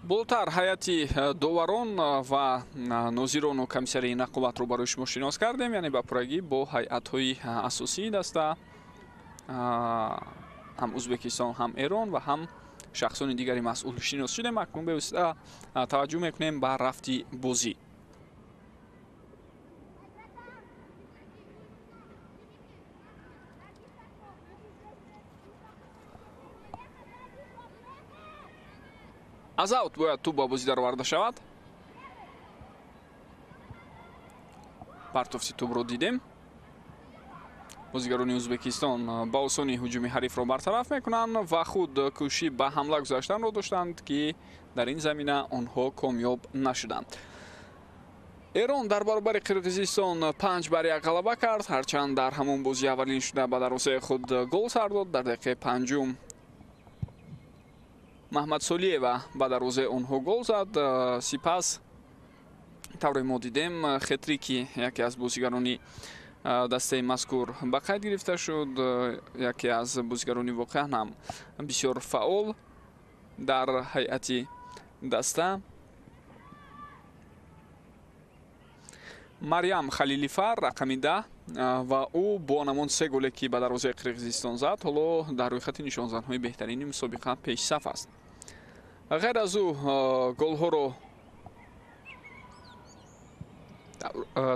болотар ҳайати доварон ва нозирону комиссарияи нақобатро барои шумо шинос кардем, яъне ба пуррагӣ бо ҳайатҳои асосии даста ҳам Ӯзбекистон, ҳам Эрон ва ҳам шахсони дигари масъул шинос шудем. Акнун бевосита таваҷҷӯҳ мекунем ба рафти бозӣ. аз аут бояд тӯб ба бозӣ дароварда шавад. партофти тӯбро дидем. бозигарони Ӯзбекистон ба осонӣ ҳуҷуми ҳарифро бартараф мекунанд ва худ кӯшиш ба ҳамла гузаштанро доштанд, ки дар ин замина онҳо комёб нашуданд. Эрон дар баробари Қирғизистон 5-1 ғалаба кард, ҳарчанд дар ҳамон бозии аввалин шуда ба дарвозаи худ гол сар дод. Дар дақиқаи 5-ум Маҳмад Солиева ба дарвозаи онҳо гол зад. Сипас тавре мо дидем хетрики яке аз бозигарони дастаи мазкур ба қайд гирифта шуд. Яке аз бозигарони воқеан ҳам бисёр фаъол дар ҳайати даста. Марьям Халилифар рақами 10 ва ӯ бо намон 3 голе ки ба дарвозаи Қирғизистон зад, ҳоло дар рӯйхати нишонзанҳои беҳтарини мусобиқа пешсаф аст. ғайр аз ӯ голҳоро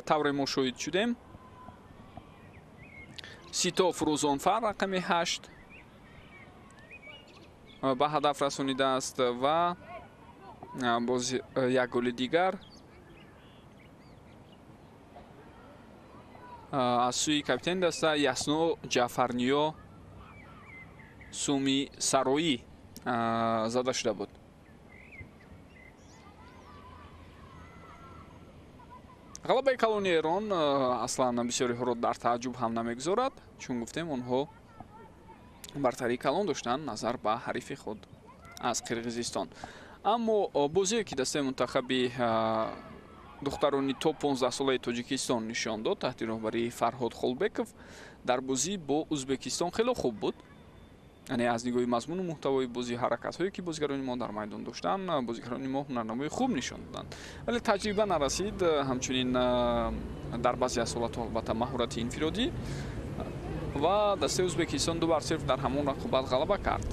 тавре мо шоҳид шудем. Сито Фурӯзонфар рақами 8 ба ҳадаф расонидааст ва боз як голи дигар аз сӯи капитани даста Ясно Ҷаъфарниё Суми Сароӣ зада шуда буд. ғалабаи калони Эрон аслан бисёриҳоро дар тааҷҷуб ҳам намегузорад, чун гуфтем онҳо бартарии калон доштанд назар ба ҳарифи худ аз Қирғизистон. Аммо бозие ки дастаи мунтахаби духтарони то 15 солаи Тоҷикистон нишон дод таҳти роҳбарии Фарҳод Холбеков дар бозӣ бо Ӯзбекистон хеле хуб буд. яъне аз нигоҳи мазмуну муҳтавои бозӣ ҳаракатҳое ки бозигарони мо дар майдон доштанд, бозигарони мо ҳунарнамои хуб нишон доданд, вале таҷриба нарасид. Ҳамчунин дар баъзе аз ҳолатҳо албатта маҳорати инфиродӣ ва дастаи Ӯзбекистон 2-0 дар ҳамон рақобат ғалаба кард.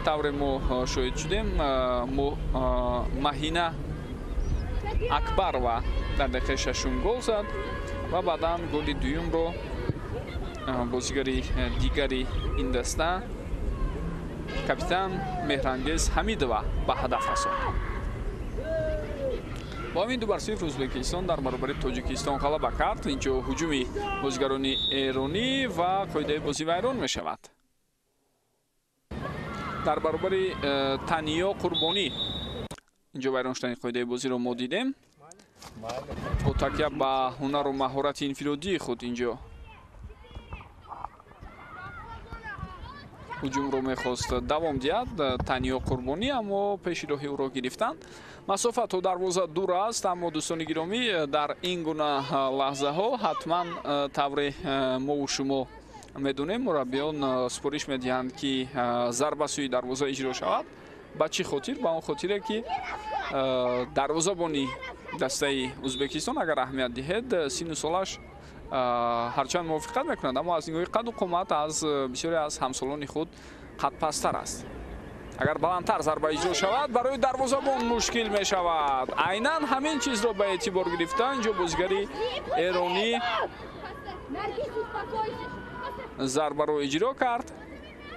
тавре мо шоҳид шудем Маҳина Акбарова дар дақиқаи 6 гол зад ва баъдан голи дуюмро бозигари дигари ин даста капитан Меҳрангез Ҳамидова ба ҳадаф расонд. бо ҳамин 2-0 Ӯзбекистон дар баробари Тоҷикистон ғалаба кард. инҷо ҳуҷуми бозигарони эронӣ ва қоидаи бозӣ вайрон мешавад. дар баробари Таниё Қурбонӣ инҷо вайрон шудани қоидаи бозиро мо дидем. бо такя ба ҳунару маҳорати инфиродии худ инҷо ҳуҷумро мехост давом диҳад Таниё Қурбонӣ, аммо пеши роҳи ӯро гирифтанд. масофа то дарвоза дур аст, аммо дӯстони гиромӣ дар ин гуна лаҳзаҳо ҳатман тавре мову шумо медонем, мураббиён супориш медиҳанд ки зарба сӯи дарвоза иҷро шавад. ба чӣ хотир? ба он хотире ки дарвозабони дастаи Ӯзбекистон агар аҳамият диҳед сину солаш ҳарчанд мувофиқат мекунад, аммо аз нигоҳи қаду қомат аз бисёре аз ҳамсолони худ қадпасттар аст. агар баландтар зарба иҷро шавад барои дарвозабон мушкил мешавад. айнан ҳамин чизро ба эътибор гирифта инҷо бозигари эронӣ зарбаро иҷро кард,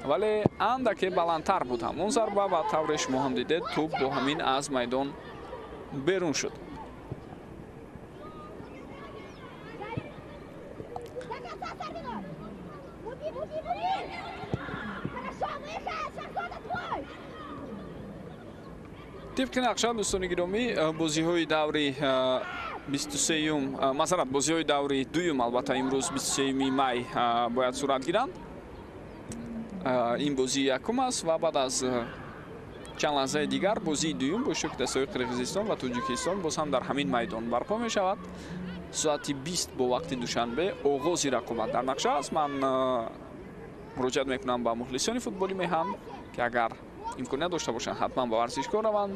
вале андаке баландтар буд ҳамон зарба ва тавре шумо ҳам дидед тӯб бо ҳамин аз майдон берун шуд. طبق نقشه دوستان گرامی بازی‌های دوری 23م مثلا بازی‌های دوری دوم البته امروز 23 می باید صورت گیرند. این بازی یکم است و بعد از چند لحظه دیگر بازی دوم با شکل دستای قرقیزستان و تاجیکستان باز هم در همین میدان برپا می شود. ساعت 20 با وقت دوشنبه آغاز رقابت در نقشه است. من муроҷиат мекунам ба мухлисони футболи меҳам ки агар имконият дошта бошанд ҳатман ба варзишгоҳ раванд.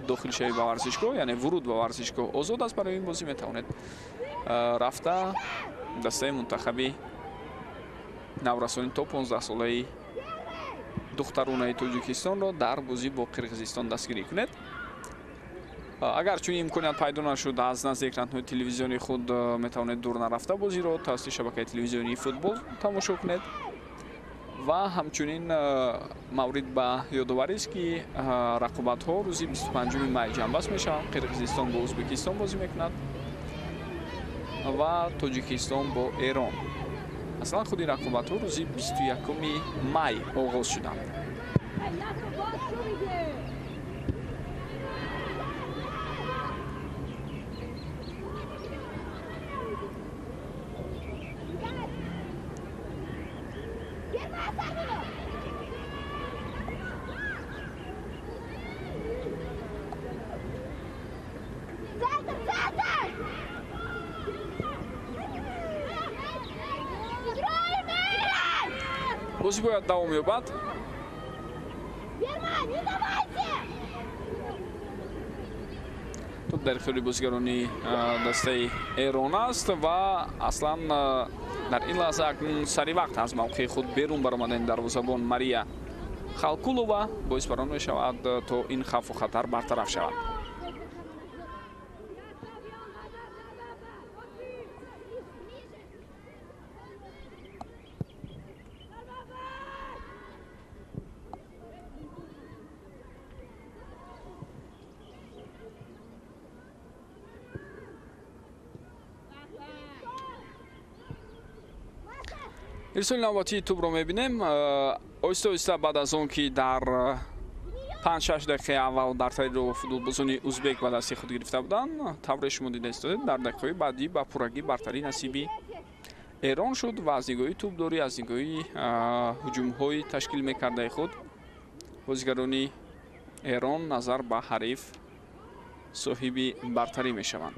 дохилшавӣ ба варзишгоҳ яъне вуруд ба варзишгоҳ озод аст. барои ин бозӣ метавонед рафта дастаи мунтахаби наврасони то 15-солаи духтаронаи Тоҷикистонро дар бозӣ бо Қирғизистон дастгирӣ кунед. агар чунин имконият пайдо нашуд, аз назди экранҳои телевизиони худ метавонед дур нарафта бозиро тавассути шабакаи телевизионии футбол тамошо кунед. ва ҳамчунин маврид ба ёдоварист ки рақобатҳо рӯзи 25 май ҷанбаст мешаванд. Қирғизистон бо Узбекистон бозӣ мекунад ва Тоҷикистон бо Эрон. аслан худи рақобатҳо рӯзи 21 май оғоз шуданд. бозӣ бояд давом ёбад. топ дар ихтиёри бозигарони дастаи Эрон аст ва аслан дар ин лаҳза акнун сари вақт аз мавқеи худ берун баромадани дарвозабон Мария Халкулова боис бар он мешавад то ин хавфу хатар бартараф шавад. ирсоли навбатии тӯбро мебинем. оҳиста оҳиста баъд аз он ки дар 5-6 дақиқаи аввал бартариро футболбозони узбек ба дасти худ гирифта буданд, тавре шумо дида истодед дар дақиқаҳои баъдӣ ба пуррагӣ бартарӣ насиби Эрон шуд ва аз нигоҳи тӯбдорӣ, аз нигоҳи ҳуҷумҳои ташкил мекардаи худ бозигарони Эрон назар ба ҳариф соҳиби бартарӣ мешаванд.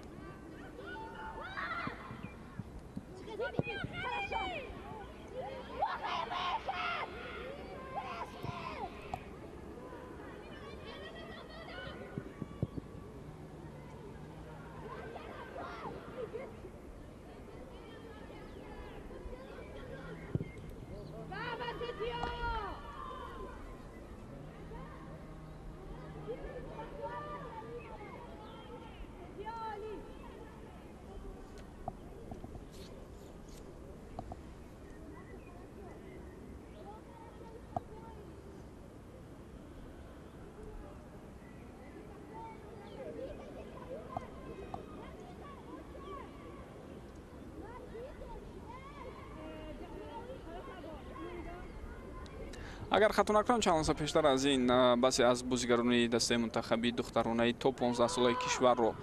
агар хато накунам чанд лаҳза пештар аз ин баъзе аз бозигарони дастаи мунтахаби духтаронаи то 15 солаи кишварро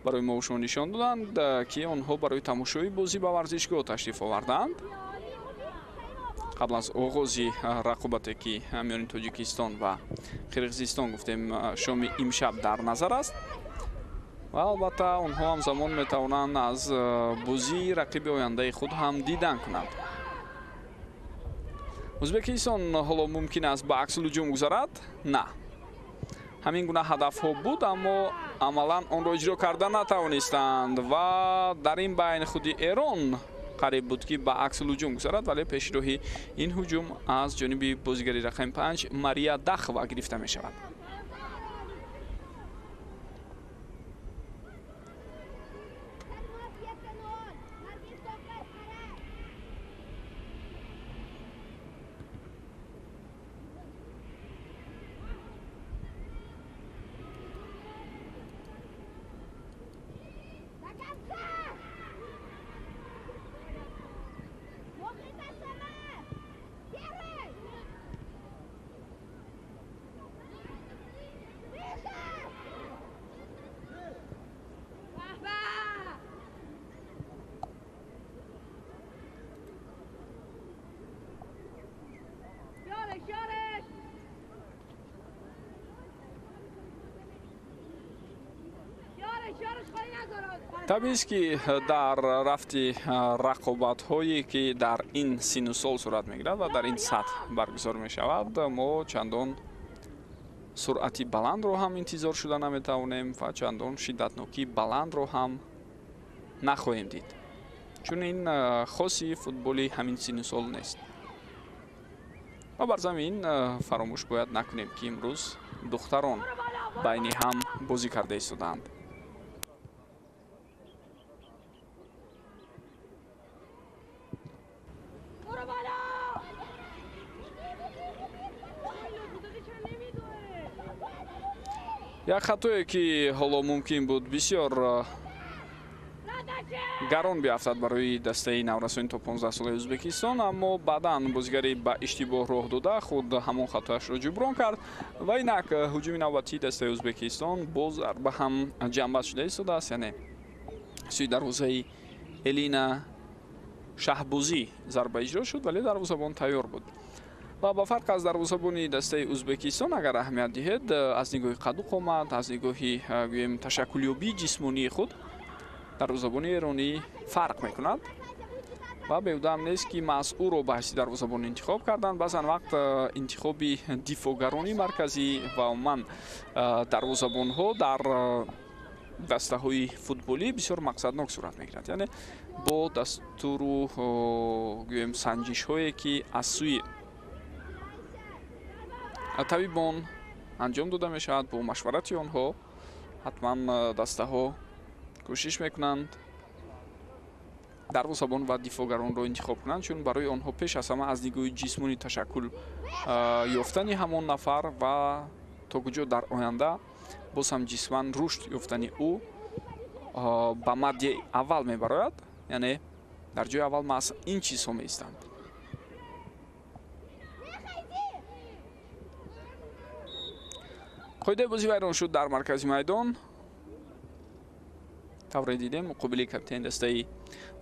барои мо шумо нишон доданд ки онҳо барои тамошои бозӣ ба варзишгоҳ ташлиф оварданд. қабл аз оғози рақобате ки миёни Тоҷикистон ва Қирғизистон гуфтем шоми имшаб дар назар аст ва албатта онҳо ҳамзамон метавонанд аз бозии рақиби ояндаи худ ҳам дидан кунанд. Узбекистон ҳоло мумкин аст ба аксул ҳуҷум гузарад? На. ҳамин гуна ҳадафҳо буд, аммо амалан онро иҷро карда натавонистанд ва дар ин байн худи Эрон қариб буд ки ба аксул ҳуҷум гузарад, вале пешроҳи ин ҳуҷум аз ҷониби бозигари рақами 5 Мария Дахова гирифта мешавад. табиист ки дар рафти рақобатҳое ки дар ин сину сол сурат мегирад ва дар ин сатҳ баргузор мешавад, мо чандон суръати баландро ҳам интизор шуда наметавонем ва чандон шиддатнокии баландро ҳам нахоҳем дид, чун ин хоси футболи ҳамин сину сол нест. ва бар замин фаромӯш бояд накунем ки имрӯз духтарон байни ҳам бозӣ карда истодаанд. як хатое ки ҳоло мумкин буд бисёр гарон биафтад барои дастаи наврасони то 15 солаи ӯзбекистон, аммо баъдан бозигари ба иштибоҳ роҳ дода худ ҳамон хатоашро ҷуброн кард ва инак ҳуҷуми навбатии дастаи ӯзбекистон боз ба ҳам ҷамъбаст шуда истодааст, яъне сӯи дарвозаи Элина Шаҳбузӣ зарба иҷро шуд, вале дарвозабон тайёр буд. ва ба фарқ аз дарвозабони дастаи ӯзбекистон агар аҳамият диҳед, аз нигоҳи қадду қомат, аз нигоҳи гӯем ташаккулёбии ҷисмонии худ дарвозабони эронӣ фарқ мекунад ва беҳудам нест ки маҳз ӯро ба ҳайси дарвозабон интихоб карданд. баъзан вақт интихоби дифоъгарони марказӣ ва умуман дарвозабонҳо дар дастаҳои футболӣ бисёр мақсаднок сурат мегирад, яъне бо дастуру гӯем санҷишҳое ки аз сӯи табибон анҷом дода мешавад, бо машварати онҳо ҳатман дастаҳо кӯшиш мекунанд дарвозабон ва дифоъгаронро интихоб кунанд, чун барои онҳо пеш аз ҳама аз нигоҳи ҷисмонӣ ташаккул ёфтани ҳамон нафар ва то куҷо дар оянда боз ҳам ҷисман рушд ёфтани ӯ ба мадди аввал мебарояд, яъне дар ҷои аввал маҳз ин чизҳо меистанд. қоидаи бозӣ вайрон шуд дар маркази майдон. тавре дидем муқобили капитани дастаи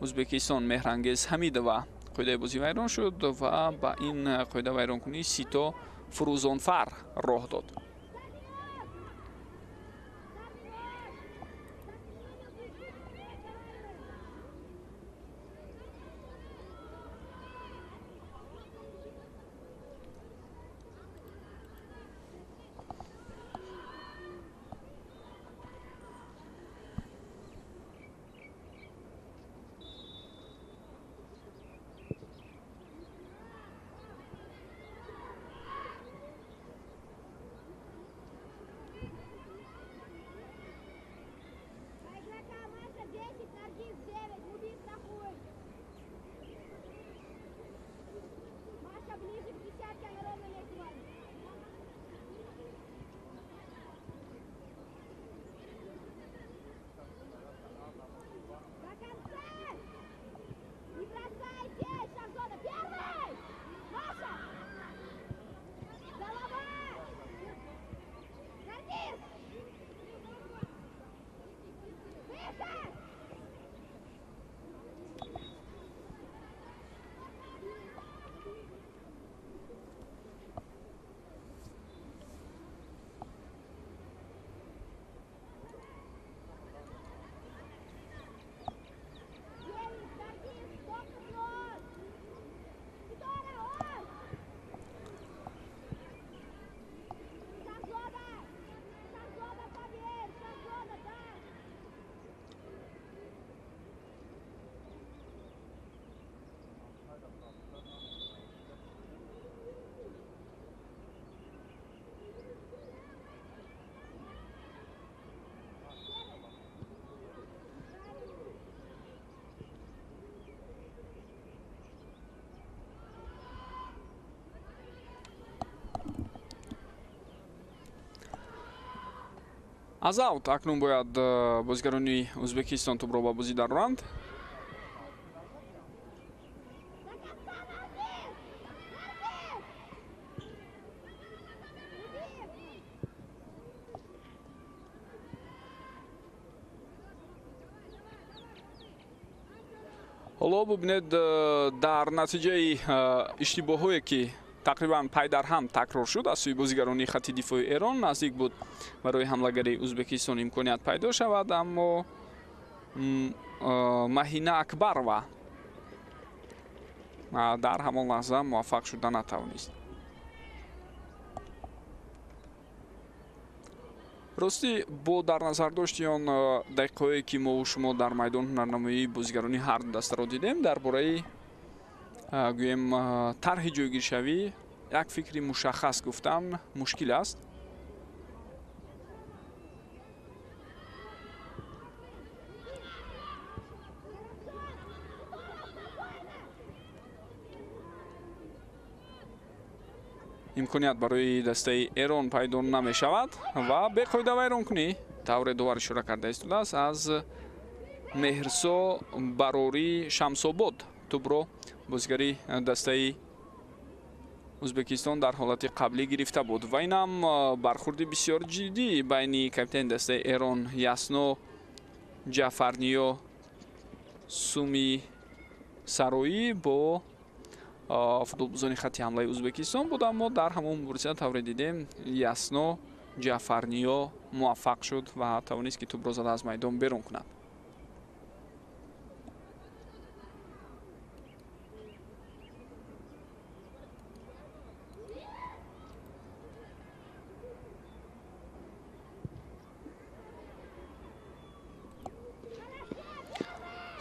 ӯзбекистон Меҳрангез Ҳамидова қоидаи бозӣ вайрон шуд ва ба ин қоида вайронкунӣ Сито Фурӯзонфар роҳ дод. аз аут акнун бояд бозигарони ӯзбекистон тӯбро ба бозӣ дароранд. ҳоло бубинед дар натиҷаи иштибоҳое ки тақрибан пай дар ҳам такрор шуд аз сӯи бозигарони хатти дифои Эрон, наздик буд барои ҳамлагари ӯзбекистон имконият пайдо шавад, аммо Маҳина Акбарова дар ҳамон лаҳза муваффақ шуда натавонист. рости бо дар назардошти он дақиқаҳое ки мо шумо дар майдон ҳунарнамоии бозигарони ҳар ду дастаро дидем, дар бораи гӯем тарҳи ҷойгиршавӣ як фикри мушаххас гуфтан мушкил аст. имконият барои дастаи Эрон пайдо намешавад ва беқоида вайронкунӣ тавре довар ишора карда истодааст аз Меҳрсо Барори Шамсобод. тӯбро бозигари дастаи Ӯзбекистон дар ҳолати қаблӣ гирифта буд ва инам бархурди бисёр ҷиддӣ байни капитани дастаи Эрон Ясно Ҷафарниё Суми Сароӣ бо футболбозони хатти ҳамлаи Ӯзбекистон буд, аммо дар ҳамон мубориза тавре дидем Ясно Ҷафарниё муваффақ шуд ва тавонист ки тӯбро зада аз майдон берун кунад.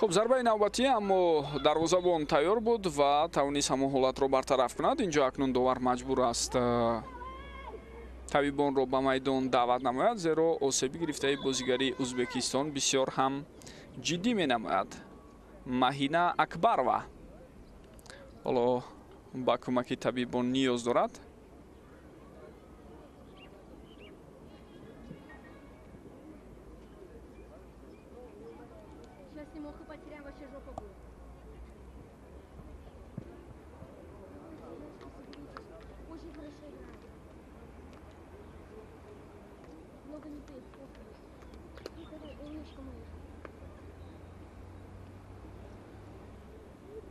хуб, зарбаи навбатӣ, аммо дарвозабон тайёр буд ва тавонист ҳамон ҳолатро бартараф кунад. инҷо акнун довар маҷбур аст табибонро ба майдон даъват намояд, зеро осеби гирифтаи бозигари Ӯзбекистон бисёр ҳам ҷиддӣ менамояд. Маҳина Акбарова ҳоло ба кӯмаки табибон ниёз дорад.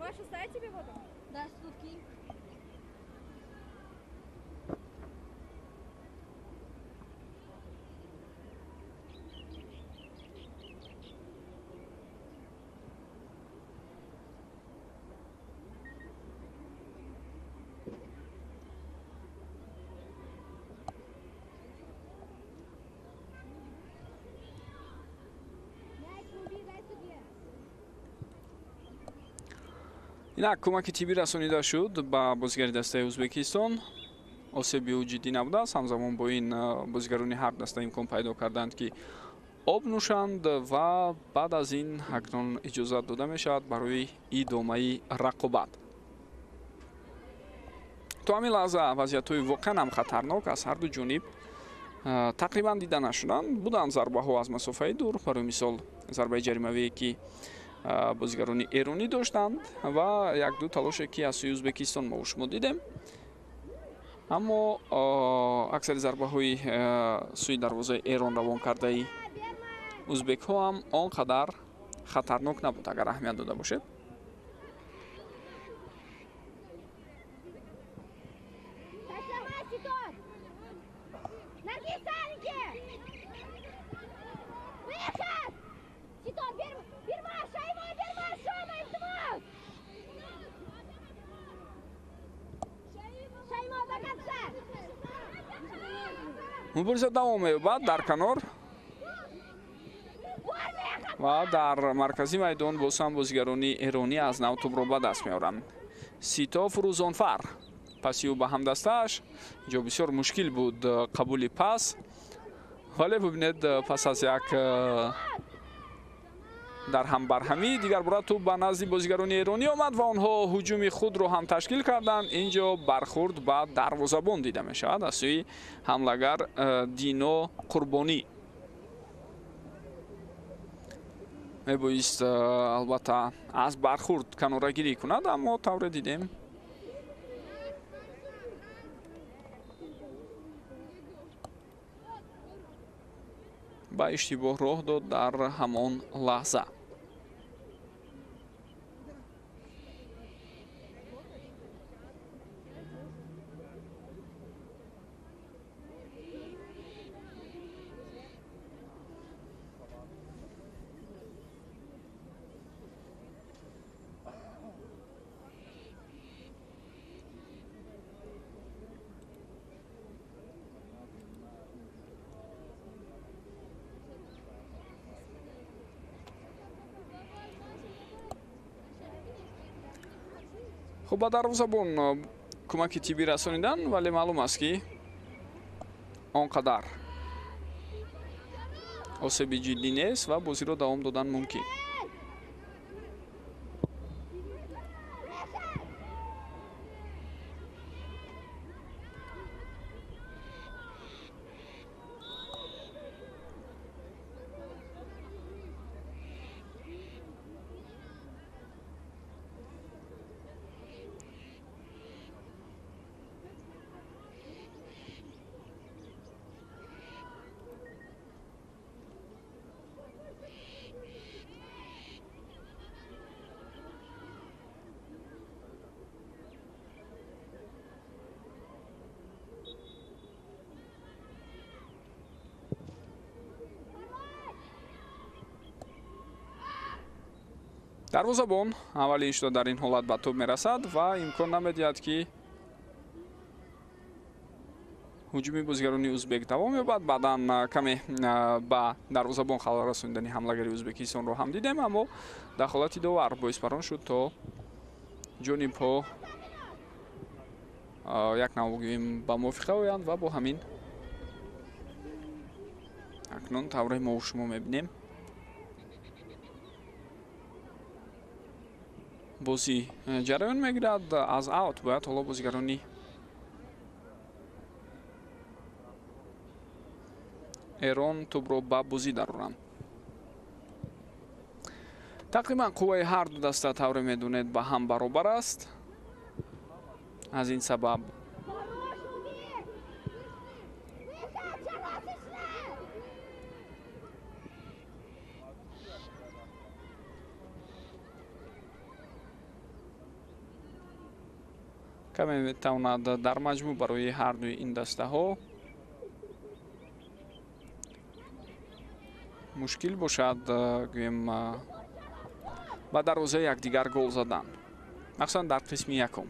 Маша, ставить тебе воду? Да, сутки. инак кӯмаки тиббӣ расонида шуд ба бозигари дастаи Ӯзбекистон. осеби ӯ ҷиддӣ набудааст. ҳамзамон бо ин бозигарони ҳар даста имкон пайдо карданд ки об нӯшанд ва баъд аз ин акнун иҷозат дода мешавад барои идомаи рақобат. то ҳамин лаҳза вазъиятҳои воқеан ҳам хатарнок аз ҳарду ҷониб тақрибан дида нашуданд. буданд зарбаҳо аз масофаи дур, барои мисол зарбаи ҷаримавие ки бозигарони эронӣ доштанд ва як-ду талоше ки аз сӯи Ӯзбекистон мо шумо дидем, аммо аксари зарбаҳои сӯи дарвозаи Эрон равон кардаи ӯзбекҳо ҳам он қадар хатарнок набуд, агар аҳамият дода бошед. мубориза давом меёбад дар канор ва дар маркази майдон боз ҳам бозигарони эронӣ аз нав тӯбро ба даст меоранд. Сито Фурӯзонфар паси ӯ ба ҳамдастааш ҷо бисёр мушкил буд қабули пас, вале бубинед пас аз як дар ҳамбарҳамӣ дигар бора тӯб ба назди бозигарони эронӣ омад ва онҳо ҳуҷуми худро ҳам ташкил карданд. инҷо бархурд ба дарвозабон дида мешавад аз сӯи ҳамлагар Дино Қурбонӣ. мебоист албатта аз бархурд канорагирӣ кунад, аммо тавре дидем ба иштибоҳ роҳ дод дар ҳамон лаҳза. хуб ба дарвозабон кӯмаки тиббӣ расонидан, вале маълум аст ки он қадар осеби ҷиддӣ нест ва бозиро давом додан мумкин. дарвозабон аввалин шуда дар ин ҳолат ба тӯб мерасад ва имкон намедиҳад ки ҳуҷуми бозигарони узбек давом ёбад. Баъдан каме ба дарвозабон халал расонидани ҳамлагари ӯзбекистонро ҳам дидем, аммо дахолати довар боис бар он шуд то ҷонибҳо як навъ гӯем ба мувофиқа оянд ва бо ҳамин акнун тавре мо шумо мебинем бозӣ ҷараён мегирад. аз аут бояд ҳоло бозигарони эрон тӯбро ба бозӣ дароранд. тақрибан қувваи ҳар ду даста тавре медонед ба ҳам баробар аст. аз ин сабаб каме метавонад дар маҷмӯъ барои ҳар дуи ин дастаҳо мушкил бошад гӯем ба дарвозаи якдигар гол задан, махсусан дар қисми якум.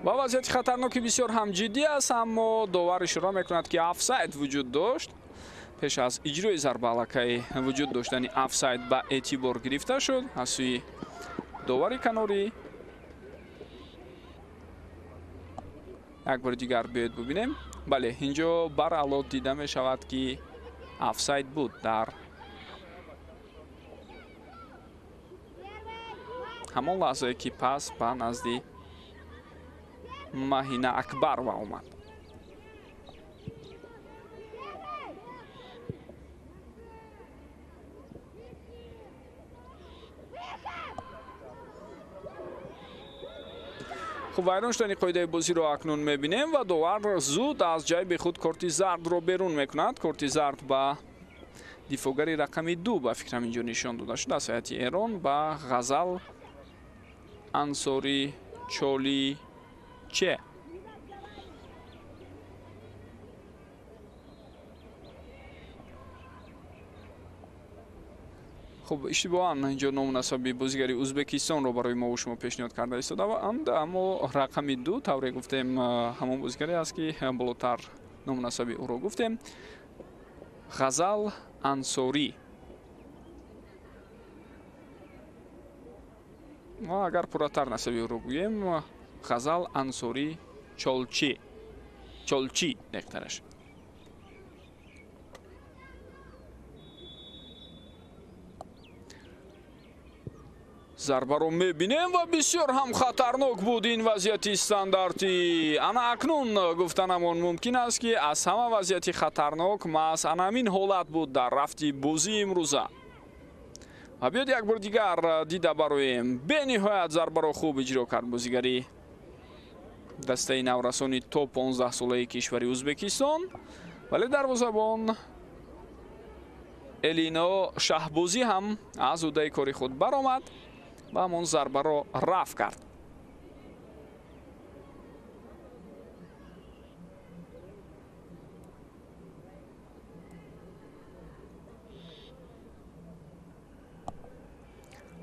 ва вазъияти хатарноки бисёр ҳам ҷиддӣ аст, аммо довар ишора мекунад ки офсайд вуҷуд дошт. пеш аз иҷрои зарба аллакай вуҷуд доштани офсайд ба эътибор гирифта шуд аз сӯи довари канорӣ. як бори дигар биёед бубинем. бале, инҷо бар алот дида мешавад ки офсайд буд дар ҳамон лаҳзае ки пас ба назди Маҳина Акбарова омад. хуб, вайрон шудани қоидаи бозиро акнун мебинем ва довар зуд аз ҷайби худ корти зардро берун мекунад. корти зард ба дифогари рақами 2 ба фикрам инҷо нишон дода шуд аз ҳайати Эрон ба Ғазал Ансори Чоли Че. хуб, иштибоҳан инҷо номунасаби бозигари ӯзбекистонро барои мо шумо пешниҳод карда истодаванд, аммо рақами 2 тавре гуфтем ҳамон бозигаре аст ки болотар номунасаби ӯро гуфтем. Ғазал Ансори. ва агар пурратар насаби ӯро гӯем Ғазал Ансори Чолчи бехтараш. зарбаро мебинем ва бисёр ҳам хатарнок буд ин вазъияти стандартӣ. ана акнун гуфтанамон мумкин аст ки аз ҳама вазъияти хатарнок маҳз анамин ҳолат буд дар рафти бозии имрӯза. ва биёд як бор дигар дида бароем. бениҳоят зарбаро хуб иҷро кард бозигари дастаи наврасони то 15 солаи кишвари ӯзбекистон, вале дарвозабон Элино Шаҳбозӣ ҳам аз удаи кори худ баромад ва ҳамон зарбаро рафъ кард.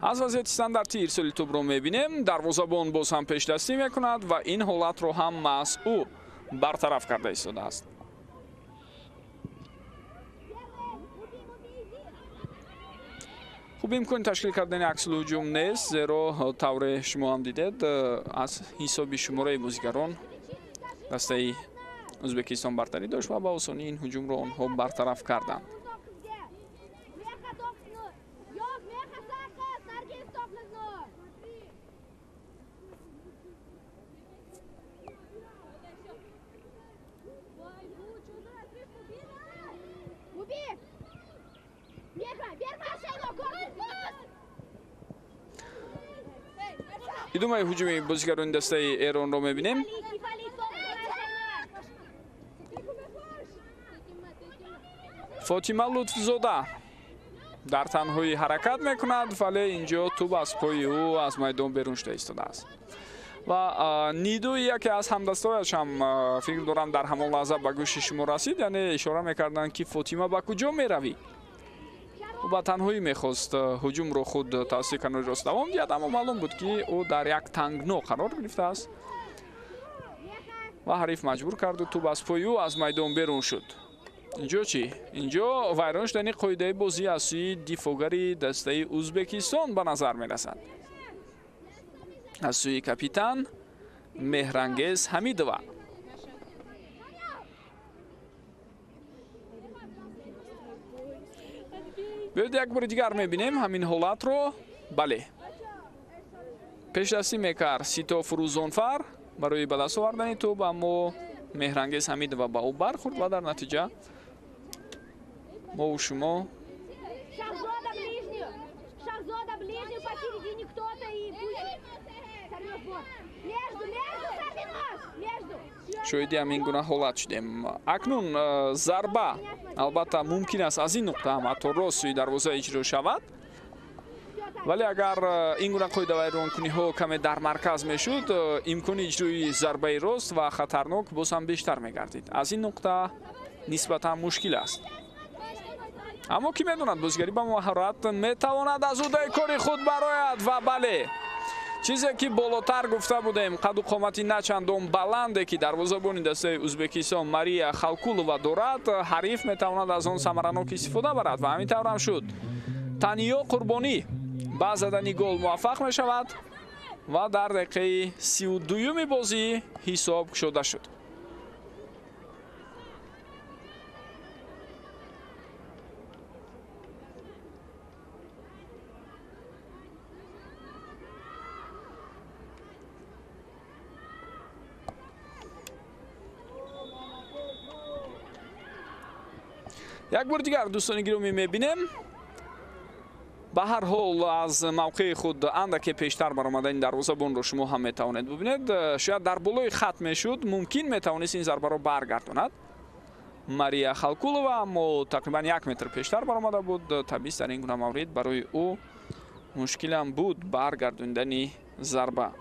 аз вазъияти стандартӣ ирсоли тӯбро мебинем. дарвозабон боз ҳам пешдастӣ мекунад ва ин ҳолатро ҳам маҳз ӯ бартараф карда истодааст. хуб имкони ташкил кардани аксил ҳуҷум нест, зеро тавре шумо ҳам дидед аз ҳисоби шумораи бозигарон дастаи Ӯзбекистон бартарӣ дошт ва ба осонӣ ин ҳуҷумро онҳо бартараф карданд. идомаи ҳуҷуми бозигарони дастаи Эронро мебинем. Фотима Лутфзода дар танҳоӣ ҳаракат мекунад, вале инҷо туб аз пои ӯ аз майдон берун шуда истодааст. ва нидои яке аз ҳамдастояшам фикр дорам дар ҳамон лаҳза ба гӯши шумо расид, яъне ишора мекарданд ки Фотима ба куҷо меравӣ. ӯ ба танҳоӣ мехост ҳуҷумро худ тавассути канори рост давом диҳад, аммо маълум буд ки ӯ дар як тангно қарор гирифтааст ва ҳариф маҷбур карду туб аз пои ӯ аз майдон берун шуд. инҷо чӣ? инҷо вайрон шудани қоидаи бозӣ аз сӯи дифогари дастаи Ӯзбекистон ба назар мерасад. аз сӯи капитан Меҳрангез Ҳамидова. биёед як бори дигар мебинем ҳамин ҳолатро. бале, пешдастӣ мекард Сито Фурӯзонфар барои ба даст овардани тӯб, аммо Меҳрангез Ҳамидова ба ӯ бархӯрд ва дар натиҷа мову шумо шоҳиди ҳамин гуна ҳолат шудем. акнун зарба албатта мумкин аст аз ин нуқта ҳам ҳатто рост сӯи дарвоза иҷро шавад, вале агар ин гуна қоидавайронкуниҳо каме дар марказ мешуд, имкони иҷрои зарбаи рост ва хатарнок боз ҳам бештар мегардид. аз ин нуқта нисбатан мушкил аст. аммо ки медонад, бозигарӣ ба маҳорат метавонад аз удаи кори худ барояд. ва бале, чизе ки болотар гуфта будем, қаду қомати начандон баланде ки дарвозабони дастаи Ӯзбекистон Мария Халкулова дорад, ҳариф метавонад аз он самаранок истифода барад ва ҳамин таврам шуд. Таниё Қурбонӣ ба задани гол муваффақ мешавад ва дар дақиқаи 32-юми бозӣ ҳисоб кушода шуд. як бор дигар дӯстони гиромӣ мебинем. ба ҳар ҳол аз мавқеи худ андаке пештар баромадани дарвозабонро шумо ҳам метавонед бубинед. шояд дар болои хат мешуд, мумкин метавонист ин зарбаро баргардонад Мария Халкулова, аммо тақрибан 1 метр пештар баромада буд. табист дар ин гуна маврид барои ӯ мушкилам буд баргардондани зарба.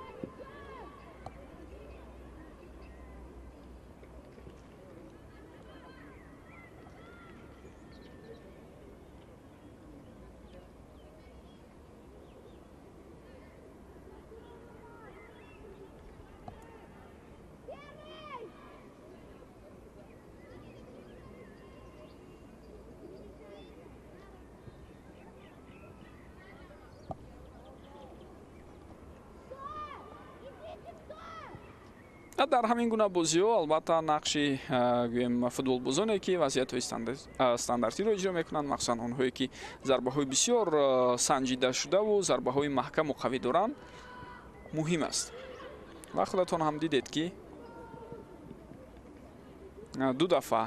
дар ҳамин гуна бозиҳо албатта нақши гӯем футболбозоне ки вазъиятҳои стандартиро иҷро мекунанд, махсусан онҳое ки зарбаҳои бисёр санҷида шудаву зарбаҳои маҳкаму қавӣ доранд, муҳим аст. ва худатон ҳам дидед ки 2 дафъа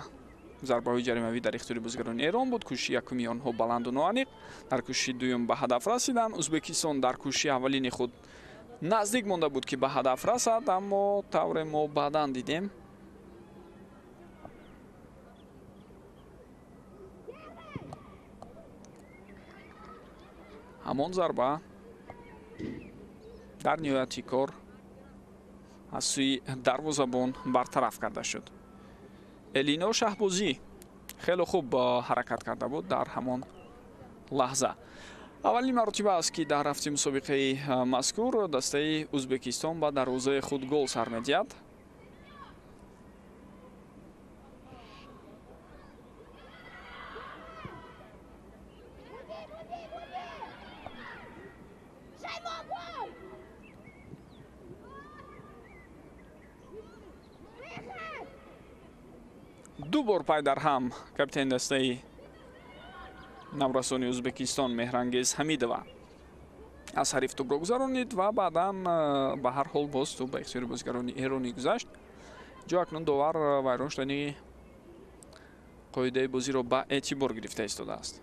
зарбаҳои ҷаримавӣ дар ихтиёри бозигарони Эрон буд. кӯшиши якуми онҳо баланду ноаниқ, дар кӯшиши дуюм ба ҳадаф расиданд. Ӯзбекистон дар кӯшиши аввалини худ наздик монда буд ки ба ҳадаф расад, аммо тавре мо баъдан дидем ҳамон зарба дар ниҳояти кор аз сӯи дарвозабон бартараф карда шуд. Элино Шаҳбозӣ хеле хуб ҳаракат карда буд дар ҳамон лаҳза. аввалин маротиба аст ки дар ҳафти мусобиқаи мазкур дастаи Ӯзбекистон ба дарвозаи худ гол сар медиҳад. ду бор пай дар ҳам капитани дастаи наврасони Ӯзбекистон Меҳрангез Ҳамидова аз ҳариф тӯбро гузаронид ва баъдан ба ҳар ҳол боз тӯб ба ихтиёри бозигарони эронӣ гузашт. ҷо акнун довар вайрон шудани қоидаи бозиро ба эътибор гирифта истодааст.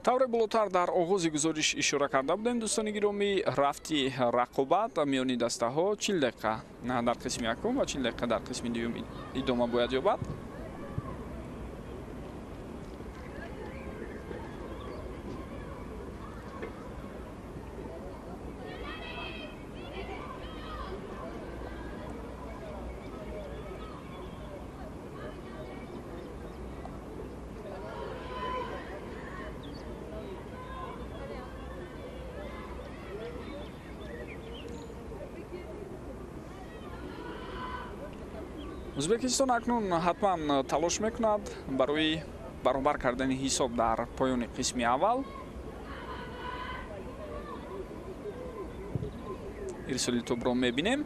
тавре болотар дар оғози гузориш ишора карда будем дӯстони гиромӣ. рафти рақобат миёни дастаҳо 40 дақиқа дар қисми якум ва 40 дақиқа дар қисми дуюм идома бояд ёбад. ӯзбекистон акнун ҳатман талош мекунад барои баробар кардани ҳисоб дар поёни қисми аввал. ирсоли тӯбро мебинем.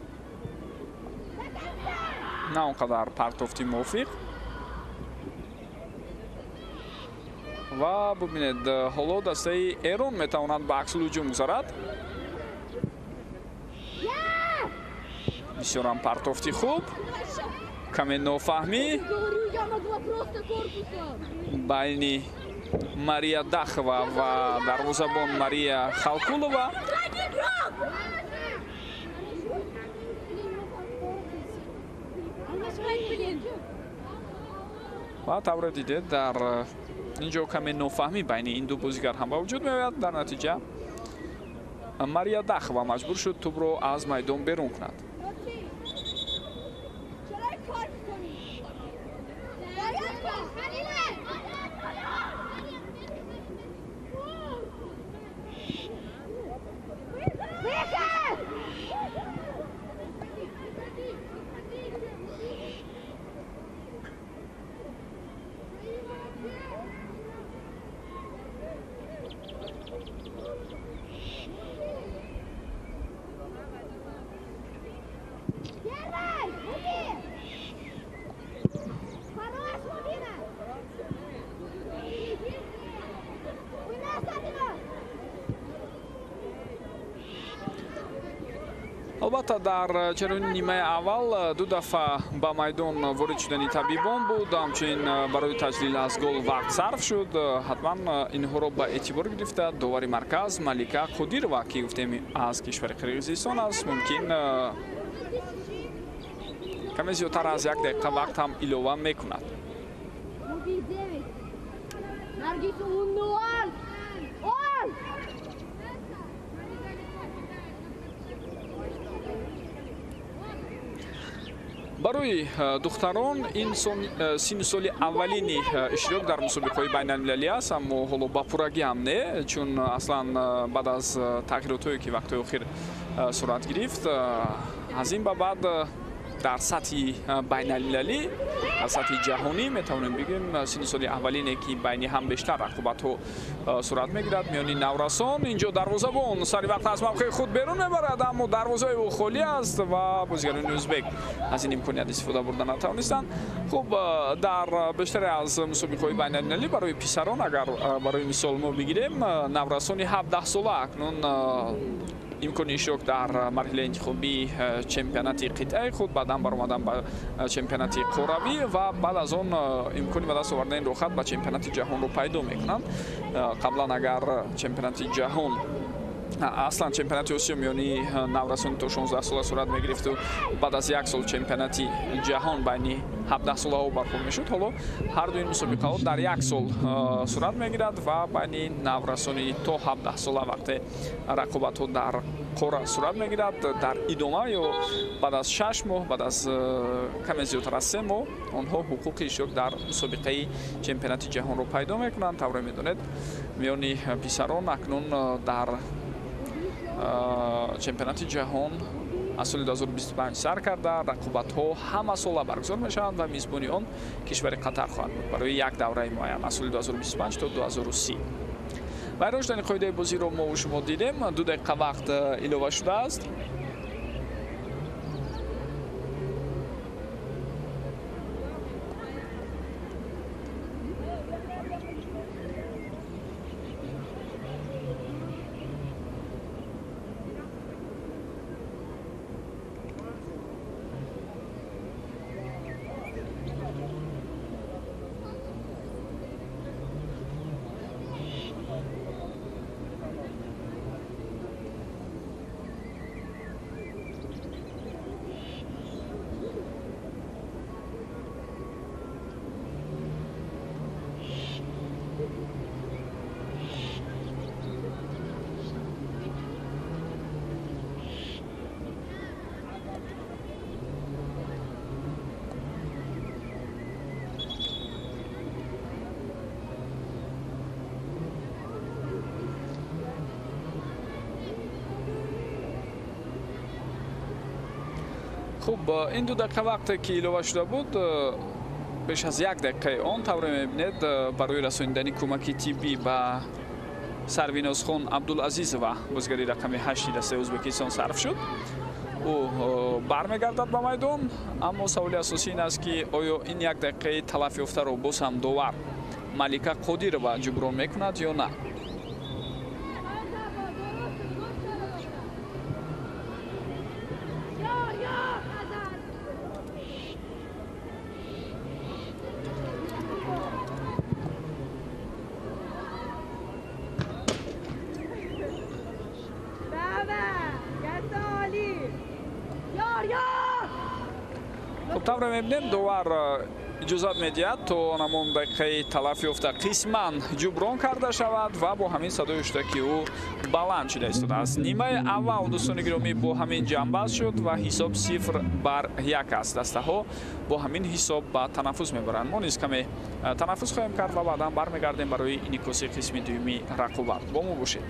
на он қадар партофти мувофиқ. ва бубинед ҳоло дастаи эрон метавонад ба аксул ҳуҷум гузарад. бисёрам партофти хуб. каме нофаҳмӣ байни Мария Дахова ва дарвозабон Мария Халкулова. ва тавре дидед дар инҷо каме нофаҳмӣ байни ин ду бозигар ҳам ба вуҷуд меояд. дар натиҷа Мария Дахова маҷбур шуд тӯбро аз майдон берун кунад. албатта дар ҷараёни нимаи аввал ду дафъа ба майдон ворид шудани табибон буд. ҳамчунин барои таҷлил аз гол вақт сарф шуд. ҳатман инҳоро ба эътибор гирифта довари марказ Малика Қодирова ки гуфтем аз кишвари Қирғизистон аст мумкин каме зиёдтар аз 1 дақиқа вақт ҳам илова мекунад. барои духтарон ин синни соли аввалини иштирок дар мусобиқаҳои байналмилалӣ аст, аммо ҳоло ба пуррагӣ ҳам не, чун аслан баъд аз тағйиротҳое ки вақтҳои охир сурат гирифт, аз ин ба баъд дар сатҳи байналмилалӣ, дар сатҳи ҷаҳонӣ метавонем бигӯем синни соли аввалине ки байни ҳам бештар рақобатҳо сурат мегирад миёни наврасон. Инҷо дарвозабон сари вақт аз мавқеи худ берун мебарад, аммо дарвозаи ӯ холӣ аст ва бозигарони ӯзбек аз ин имконият истифода бурда натавонистанд. Хуб, дар бештаре аз мусобиқаҳои байналмилалӣ барои писарон, агар барои мисол мо бигирем, наврасони 17 сола акнун имкони иштирок дар марҳилаи интихобии чемпионати қитъаи худ, баъдан баромадан ба чемпионати қоравӣ ва баъд аз он имкони ба даст овардани рохат ба чемпионати ҷаҳонро пайдо мекунанд. Қаблан агар чемпионати ҷаҳон, аслан чемпионати осиё миёни наврасони то 16 сола сурат мегирифту баъд аз як сол чемпионати ҷаҳон байни 17 солаҳо барпо мешуд. Ҳоло ҳарду ин мусобиқаҳо дар як сол сурат мегирад ва байни наврасони то 17 сола вақте рақобатҳо дар қора сурат мегирад, дар идома ё баъд аз 6 моҳ, баъд аз каме зиёдтар аз 3 моҳ онҳо ҳуқуқи иштирок дар мусобиқаи чемпионати ҷаҳонро пайдо мекунанд. тавре медонед миёни писарон акнун дар чемпионати ҷаҳон аз соли 2025 сар карда, рақобатҳо ҳама сола баргузор мешаванд ва мизбони он кишвари қатар хоҳад буд барои як давраи муайян аз соли 2025 то 2030. вайрон шудани қоидаи бозиро мо шумо дидем. 2 дақиқа вақт илова шудааст. хуб, ин 2 дақиқа вақте ки илова шуда буд, беш аз 1 дақиқаи он тавре мебинед барои расонидани кӯмаки тиббӣ ба Сарвинозхон Абдулазизова бозигари рақами 8 дастаи Ӯзбекистон сарф шуд. ӯ бармегардад ба майдон, аммо саволи асосӣ ин аст ки оё ин 1 дақиқаи талаф ёфтаро боз ҳам довар Малика Қодирова ҷуброн мекунад ё на? خب тавре мебинем довар иҷозат медиҳад то намон дақиқаи талаф ёфта қисман ҷуброн карда шавад ва бо ҳамин садои шуда ки ӯ баланд шуда истодааст. нимаи аввал дӯстони гиромӣ бо ҳамин ҷамъбаст шуд ва ҳисоб 0-1 аст. дастаҳо бо ҳамин ҳисоб ба танаффус мебаранд. мо низ каме танаффус хоҳем кард ва баъдан бармегардем барои инъикоси қисми дуюми рақобат. бо мо бошед.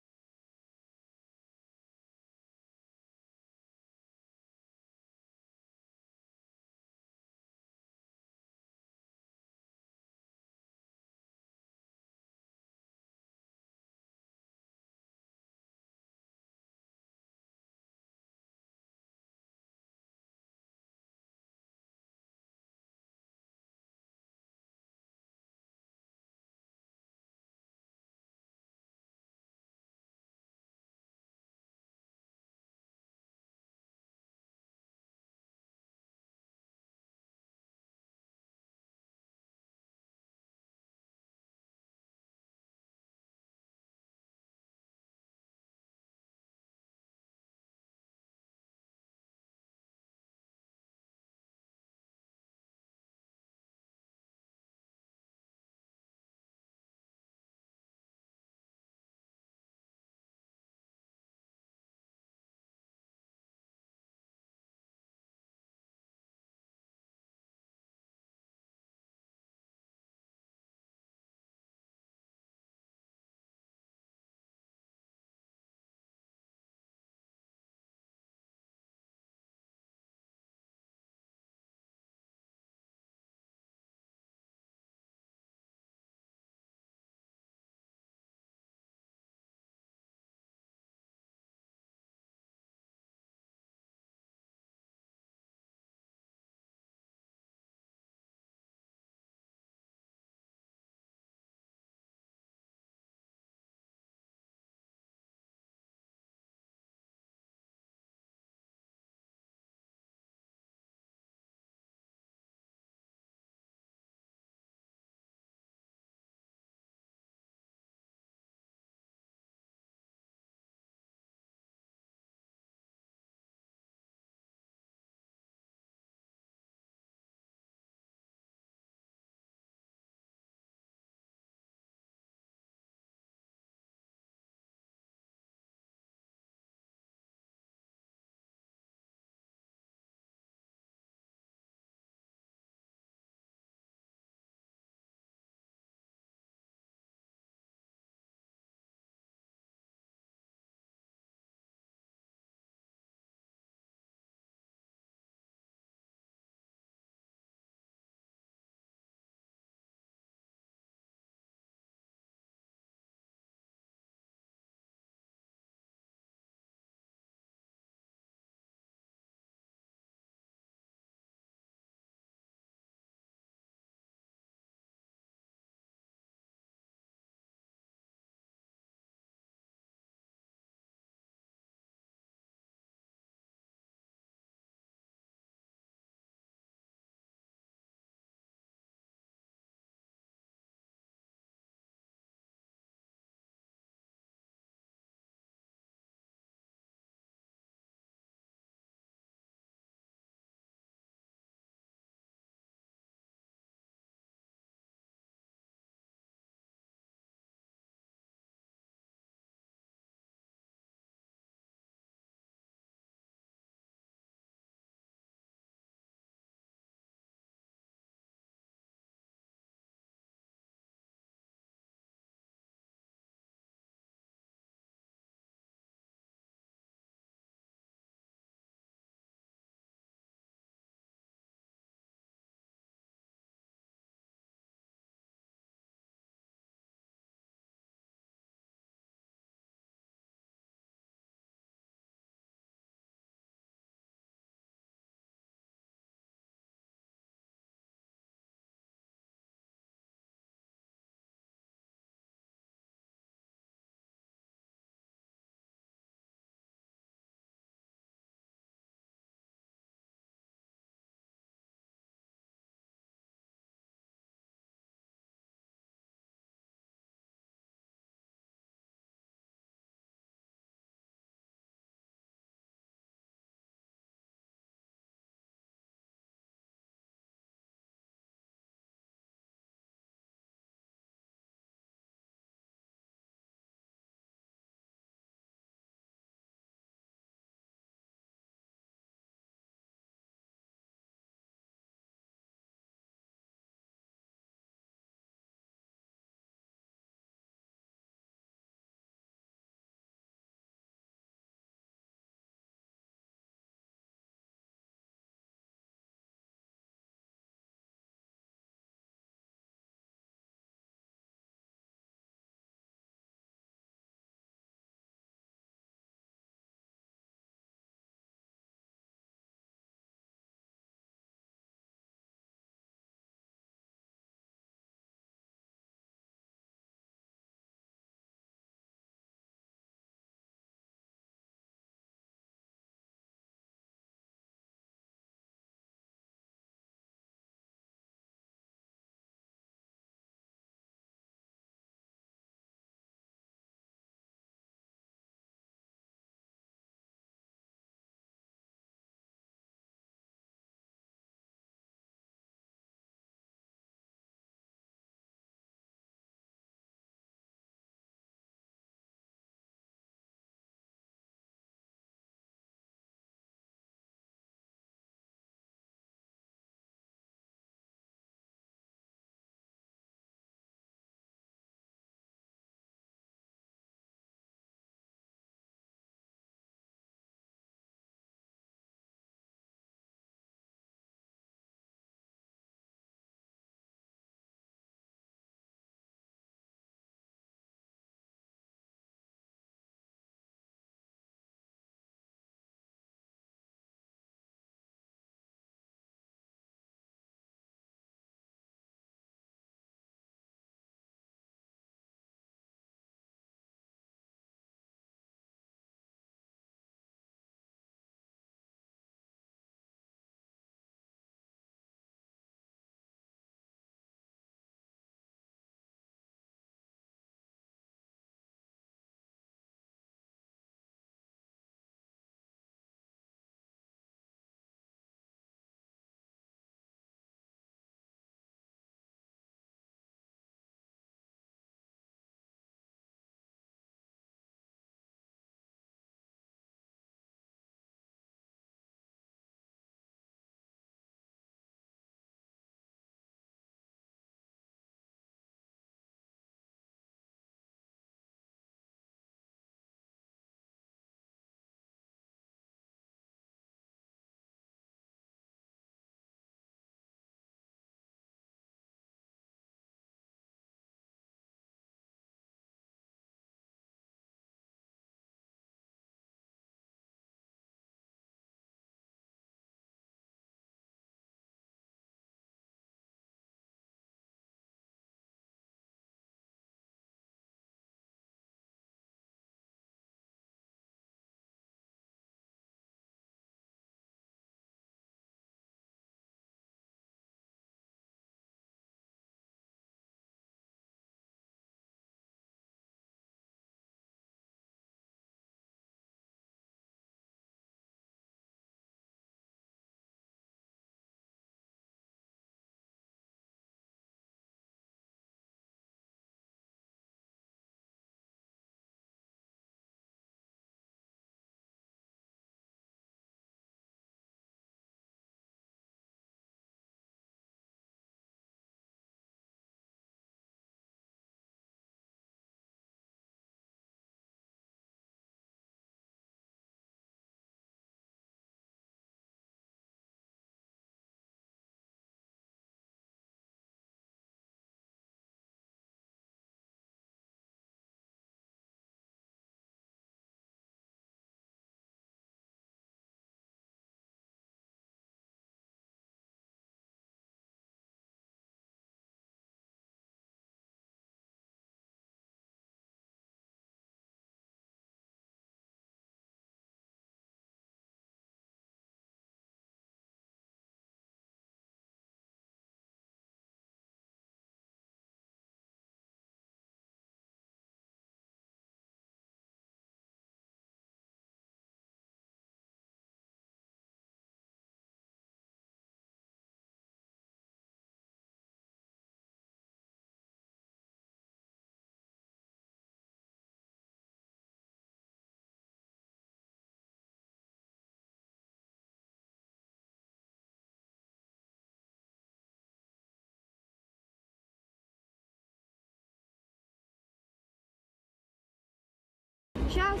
Сейчас.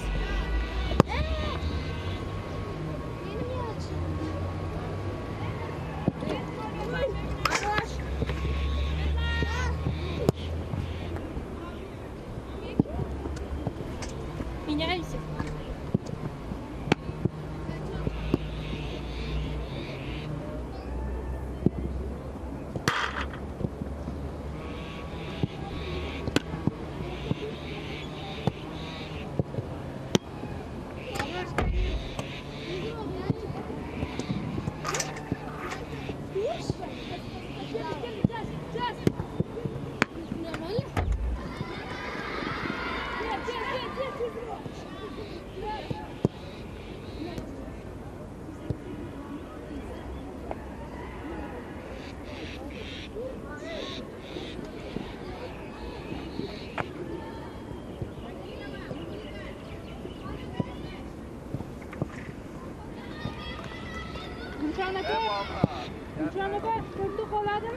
Меняйся. Uçanaka, kurdu koladım.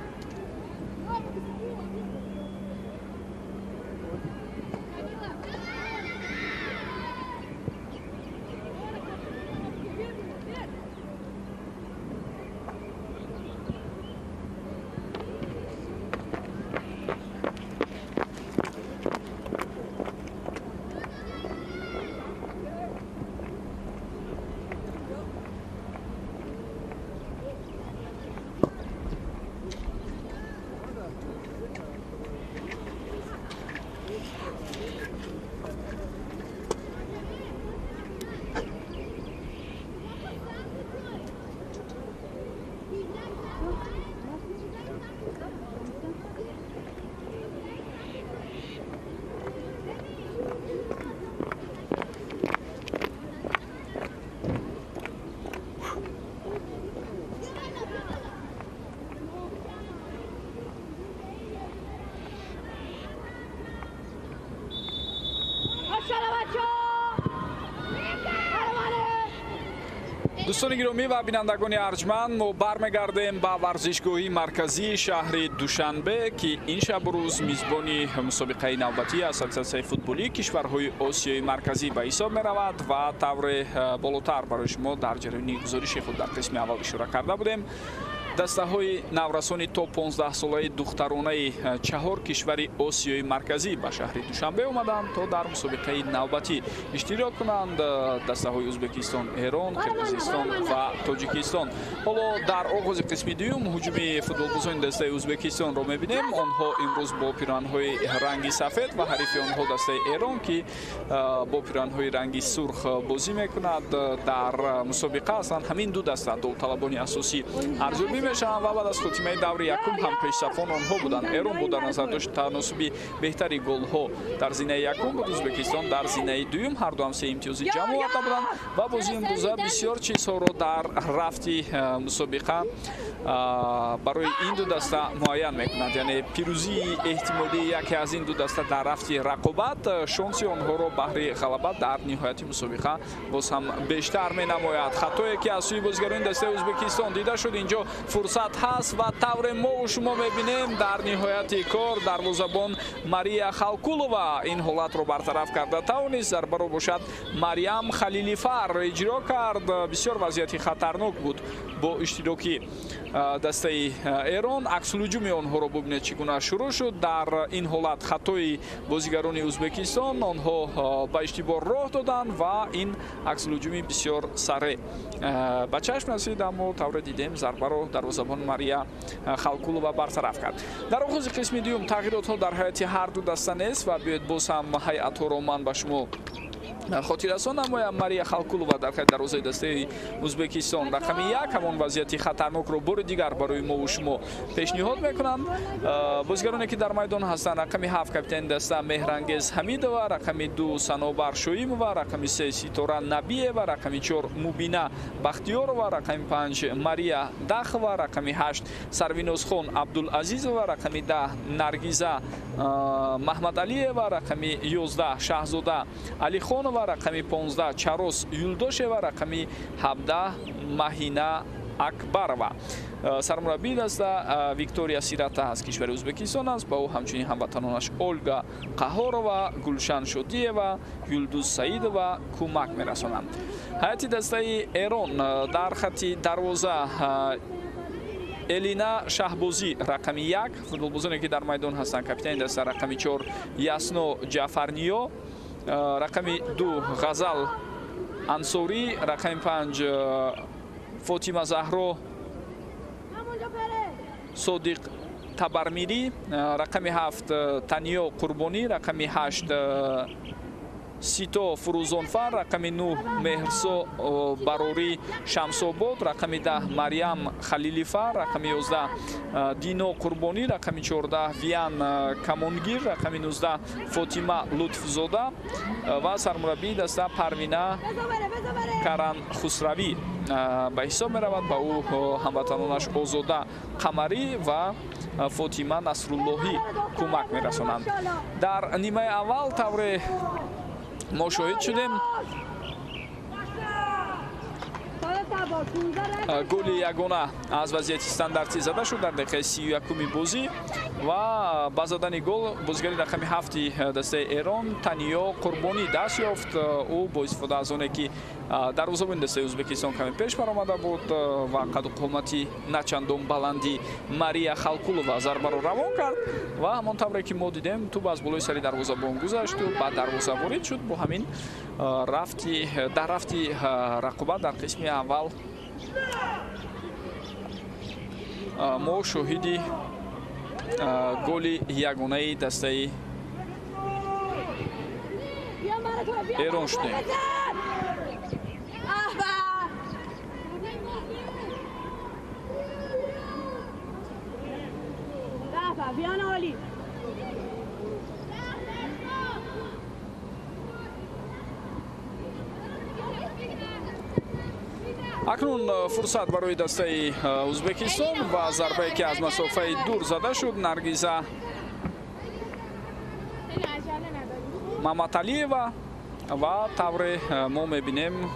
دوستان گرامی و بینندگان ارجمند، ما برمیگردیم به ورزشگاه مرکزی شهر دوشنبه که این شب و روز میزبانی مسابقه نوبتی اساسیاسیون فوتبالی کشورهای آسیای مرکزی به حساب می رود و طور بالاتر برای شما در جریان گزارش خود در قسم اول اشاره کرده بودیم. دسته‌های نورسانی تا 15 ساله دخترانه 4 کشور آسیای مرکزی به شهر دوشنبه آمدند تا در مسابقه نوبتی اشتراک کنند. دسته‌های ازبکستان، ایران، قرقیزستان و تاجیکستان. حالا در آغاز قسم دوم هجوم فوتبالبازان دسته ازبکستان را می‌بینیم. آنها امروز با پیراهن‌های رنگی سفید و حریف آنها دسته ایران که با پیراهن‌های رنگی سرخ بازی می‌کند. در مسابقه اصلا همین دو دسته داوطلبان اساسی ارزیابی میشن و بعد از خاتمه دور یکم هم پیش‌صفان آنها بودند. ایران با در نظر داشت تناسبی بهتری گل‌ها در زینه یکم بود. ازبکستان در زینه دوم، هر دو هم 3 امتیازی جمع آورده بودند و بازی امروزه بسیار چیزها را در رفتی مسابقه برای این دو دسته معین میکنند. یعنی پیروزی احتمالی یکی از این دو دسته در رفتی رقابت شانس آنها را بهره غلبت در نهایت مسابقه باز هم بیشتر مینماید. خطایی که از سوی بازیگران دسته ازبکستان دیده شد اینجا فرصت هست و طور ما و شما میبینیم در نهایت کار دروازه‌بان ماریا خالکولова این حالت رو برطرف کرده توانست. ضربه رو باشد مریم خلیلیفر اجرا کرد. بسیار وضعیت خطرناک بود با اشتراکی دسته ایران. عکس الهجوم آنها رو ببینید چگونه شروع شد. در این حالت خطای بازیگران ازبکستان، آنها به اشتباه راه دادند و این عکس الهجوم بسیار سریع به چشم رسید، اما طور دیدیم ضربه رو دروازه‌بان ماریا خالکولова برطرف کرد. در آغاز قسم دوم تغییرات ها در هیئت هر دو دسته نیست و بیاید باز هم هیئت ها رو من به شما خاطر رسان نمایم. ماریا خالکولова در خط دروازه دسته ازبکستان رقم 1 همان وضعیت خطرناک رو بار دیگر برای ما و شما پیشنهاد میکنم. بازیگرانی که در میدان هستند: رقم 7 کاپیتان دسته مهرانگیز حمیدова، رقم 2 صنوبر شویمova، رقم 3 ستاره نبیه و رقم 4 مبینا بختیارova، رقم 5 ماریا داخova، رقم 8 سروینوز خان عبدالعزیزova، رقم 10 نرگیزه محمد علیه و رقم 11 شهزاده علی خان و رقم 15 چاروس یولداشه و رقم 17 ماهینا Акбарова. Сармураббии даста Виктория Сирата аз кишвари Узбекистон аст. Ба ӯ ҳамчунин ҳамватанонаш Ольга Қаҳорова, Гулшан Шодиева, Юлдуз Саидова кӯмак мерасонанд. ҳайати дастаи Эрон дар хатти дарвоза Элина Шаҳбозӣ рақами 1, футболбозоне ки дар майдон ҳастанд. Капитани даста рақами 4 Ясно Ҷафарниё, рақами 2 Ғазал Ансорӣ, рақами 5 Фотима Заҳро Содиқ Табармирӣ, рақами 7 Таниё Қурбонӣ, рақами 8 Сито Фурӯзонфар, рақами 9 Меҳрсо Барорӣ Шамсобод, рақами 10 Марьям Халилифар, рақами 11 Дино Қурбонӣ, рақами 14 Виян Камонгир, рақами 19 Фотима Лутфзода ва сармураббии даста Парвина Каран Хусравӣ ба ҳисоб меравад. Ба ӯ ҳамватанонаш Озода Қамарӣ ва Фотима Насруллоҳӣ кӯмак мерасонанд. Дар нимаи аввал тавре мо шоҳид шудем голи ягона аз вазъияти стандартӣ зада шуд дар дақиқаи 31-уми бозӣ ва ба задани гол бозигари рақами 7 дастаи Эрон Таниё Қурбонӣ даст ёфт. ӯ бо истифода аз оне ки дарвозабони дастаи Узбекистон каме пеш баромада буд ва қаду қомати начандон баланди Мария Халқулова зарбаро равон кард ва ҳамон тавре ки мо дидем туб аз болои сари дарвозабон гузашту ба дарвоза ворид шуд. Бо ҳамин дар рафти рақобат дар қисми аввал мо шоҳиди голи ягонаи дастаи Эрон шудем. акнун фурсат барои дастаи Узбекистон ва зарбае ки аз масофаи дур зада шуд. Наргиза Маматалиева ва тавре мо мебинем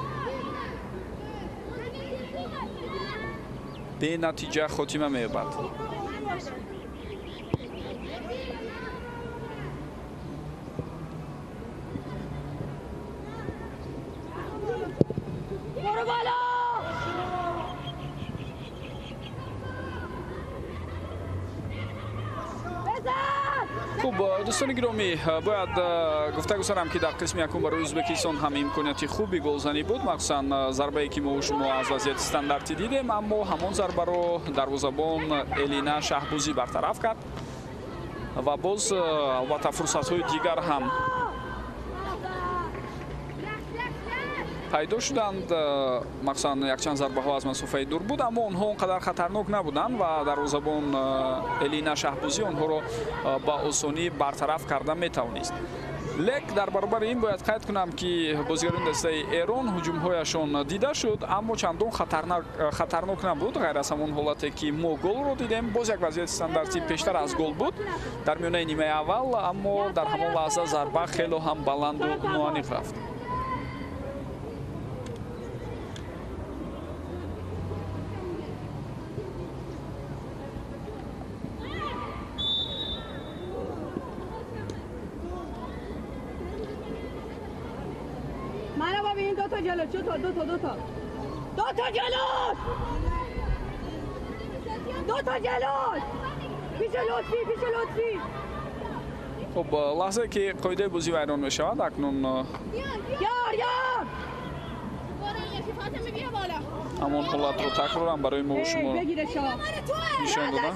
бенатиҷа хотима меёбад. хуб дӯстони гиромӣ, бояд гуфта гузарам ки дар қисми якум барои Ӯзбекистон ҳам имконияти хуби голзанӣ буд, махсусан зарбае ки мо шумо аз вазъияти стандартӣ дидем, аммо ҳамон зарбаро дарвозабон Элина Шаҳбозӣ бартараф кард ва боз албатта фурсатҳои дигар ҳам пайдо шуданд. махсусан якчанд зарбаҳо аз масофаи дур буд, аммо онҳо он қадар хатарнок набуданд ва дарвозабон Элина Шаҳбозӣ онҳоро ба осонӣ бартараф карда метавонист. лек дар баробари ин бояд қайд кунам ки бозигарони дастаи Эрон ҳуҷумҳояшон дида шуд, аммо чандон хатарнок набуд. ғайр аз ҳамон ҳолате ки мо голро дидем, боз як вазъияти стандартӣ пештар аз гол буд дар миёнаи нимаи аввал, аммо дар ҳамон лаҳза зарба хело ҳам баланду ноаниқ рафт. خب لحظه که قاعده بازی ویران میشود اکنون همون حالت رو تکرار هم برای ما و شما نشان دادم.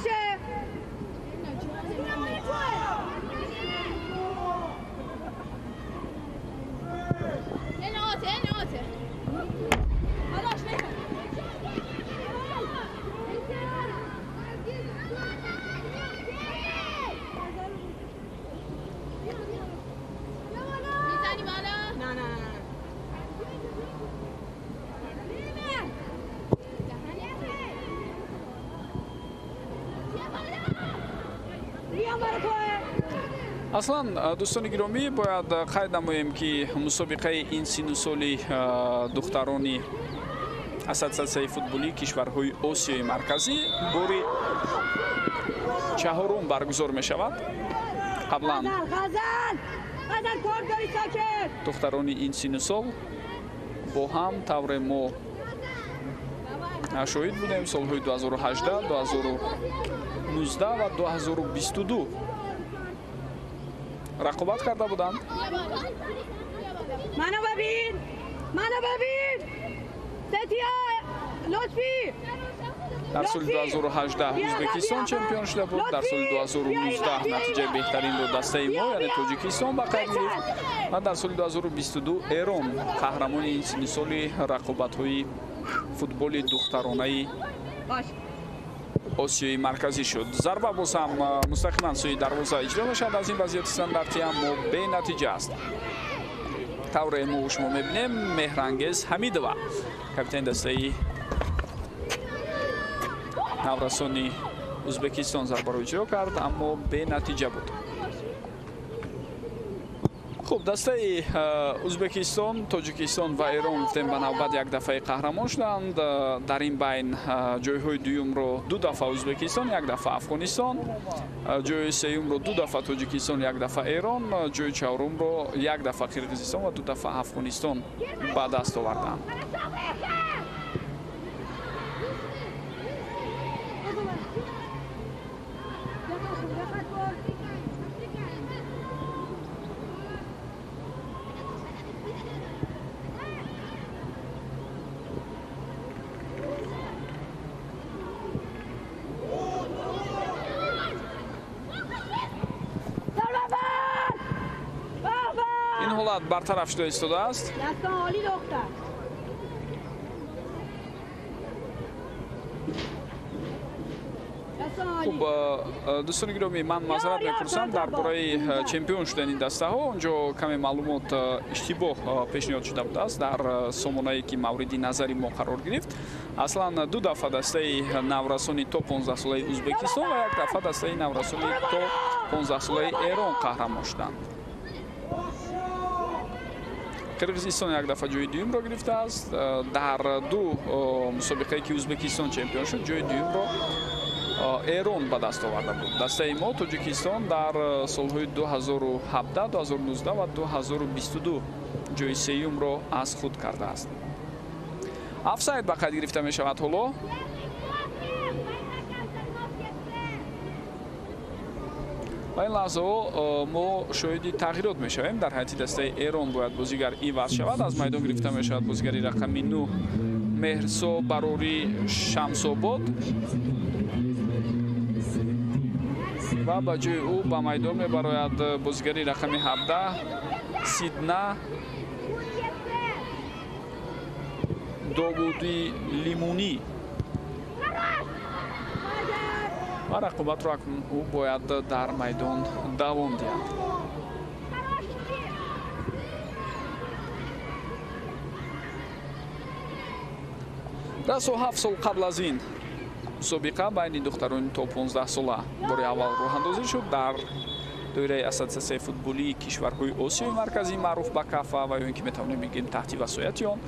аслан дӯстони гиромӣ, бояд қайд намоем ки мусобиқаи ин сину соли духтарони ассотсиатсияи футболии кишварҳои осиёи марказӣ бори чаҳорум баргузор мешавад. қаблан духтарони ин синну сол бо ҳам тавре мо шоҳид будем солҳои 2018, 2019 ва 2022 рақобат карда буданд. منو ببین ستیا لطفی дар соли 2018 ӯзбекистон чемпион шуда буд. дар соли 2019 натиҷаи беҳтаринро дастаи мо яъне тоҷикистон ба қайд гирифт ва дар соли 2022 эрон қаҳрамони ин синни соли рақобатҳои футболи духтаронаи осиёи марказӣ шуд. зарба боз ҳам мустақиман сӯи дарвоза иҷро мешавад. аз ин вазъияти стандартӣ ҳам мо бенатиҷа аст. тавре мо шумо мебинем меҳрангез ҳамидова капитани дастаи наврасони ӯзбекистон зарбаро иҷро кард, аммо бенатиҷа буд. хуб, дастаи ӯзбекистон, тоҷикистон ва эрон гуфтем ба навбат як дафъаи қаҳрамон шуданд. дар ин байн ҷойҳои дуюмро 2 дафъа ӯзбекистон, 1 дафъа афғонистон, ҷойи сеюмро 2 дафъа тоҷикистон, 1 дафъа эрон, ҷойи чаҳорумро 1 дафъа қирғизистон ва 2 дафъа афғонистон ба даст оварданд. ин ҳолат бартараф шуда истодааст. دستان عالی دختر хуб, дӯстони гиромӣ, ман маъзарат мепурсам дар бораи чемпион шудани ин дастаҳо. онҷо каме маълумот иштибоҳ пешниҳод шуда будааст дар сомонае ки мавриди назари мо қарор гирифт. аслан 2 дафъа дастаи наврасони то 15 солаи ӯзбекистон ва 1 дафъа дастаи наврасони то 15 солаи эрон қаҳрамон шуданд. қирғизистон 1 дафъа ҷойи дуюмро гирифтааст. дар 2 мусобиқае ки ӯзбекистон чемпион шуд, ҷойи дуюмро эрон ба даст оварда буд. дастаи мо тоҷикистон дар солҳои 2017, 2019 ва 2022 ҷойи сеюмро аз худ кардааст. офсайд ба қайд гирифта мешавад. ҳоло ба ин лаҳзаҳо мо шоҳиди тағйирот мешавем. дар ҳайати дастаи эрон бояд бозигар иваз шавад. аз майдон гирифта мешавад бозигари рақами 9 меҳрсо барори шамсобод ва ба ҷои ӯ ба майдон мебарояд бозигари рақами 17 сидна довуди лимунӣ ва рақобатро акнун ӯ бояд дар майдон давом диҳад. дар 7 сол қабл аз ин мусобиқа байни духтарони то 15 сола бори аввал роҳандозӣ шуд дар доираи ассотсиатсияи футболии кишварҳои осиёи марказӣ маъруф ба кафа ва ё ин ки метавонем бигӯем таҳти васояти он.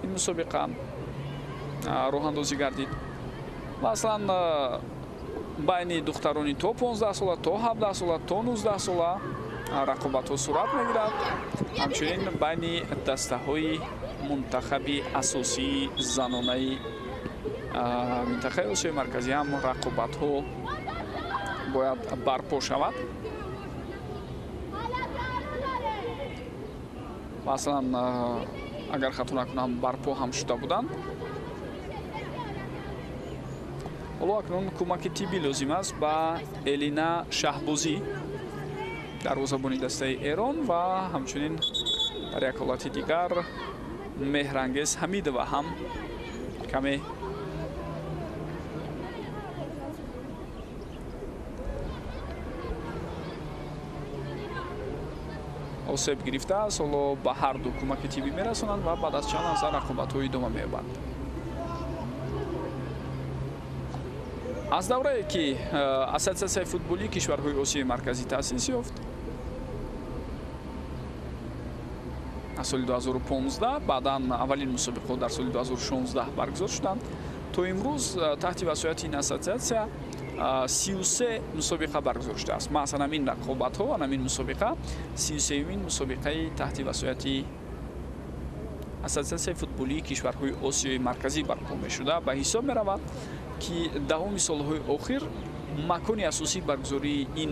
ин мусобиқа роҳандозӣ гардид ва аслан байни духтарони то 15 сола, то 17 сола, то 19 сола рақобатҳо сурат мегирад. ҳамчунин байни дастаҳои мунтахаби асосии занонаи минтақаи осиёи марказӣ ҳам рақобатҳо бояд барпо шавад. маслан агар хато накунам барпо ҳам шуда буданд. ҳоло акнун кӯмаки тиббӣ лозим аст ба Элина Шаҳбозӣ, дарвозабони дастаи эрон, ва ҳамчунин дар як ҳолати дигар Меҳрангез Ҳамидова ҳам каме осеб гирифтааст. ҳоло ба ҳарду кӯмаки тиббӣ мерасонанд ва баъд аз чанд лаҳза рақобатҳо идома меёбанд. аз даврае ки ассотсиатсияи футболии кишварҳои осиёи марказӣ таъсис ёфт, аз соли 2015 баъдан аввалин мусобиқаҳо дар соли 2016 баргузор шуданд. то имрӯз таҳти васояти ин ассотсиатсия 33 мусобиқа баргузор шудааст. маъсалан ҳамин рақобатҳо, ҳамин мусобиқа 33-мин мусобиқаи таҳти васояти ассотсиатсияи футболии кишварҳои осиёи марказӣ барпо мешуда. ба ҳисоб меравад ки даҳуми солҳои охир макони асосии баргузории ин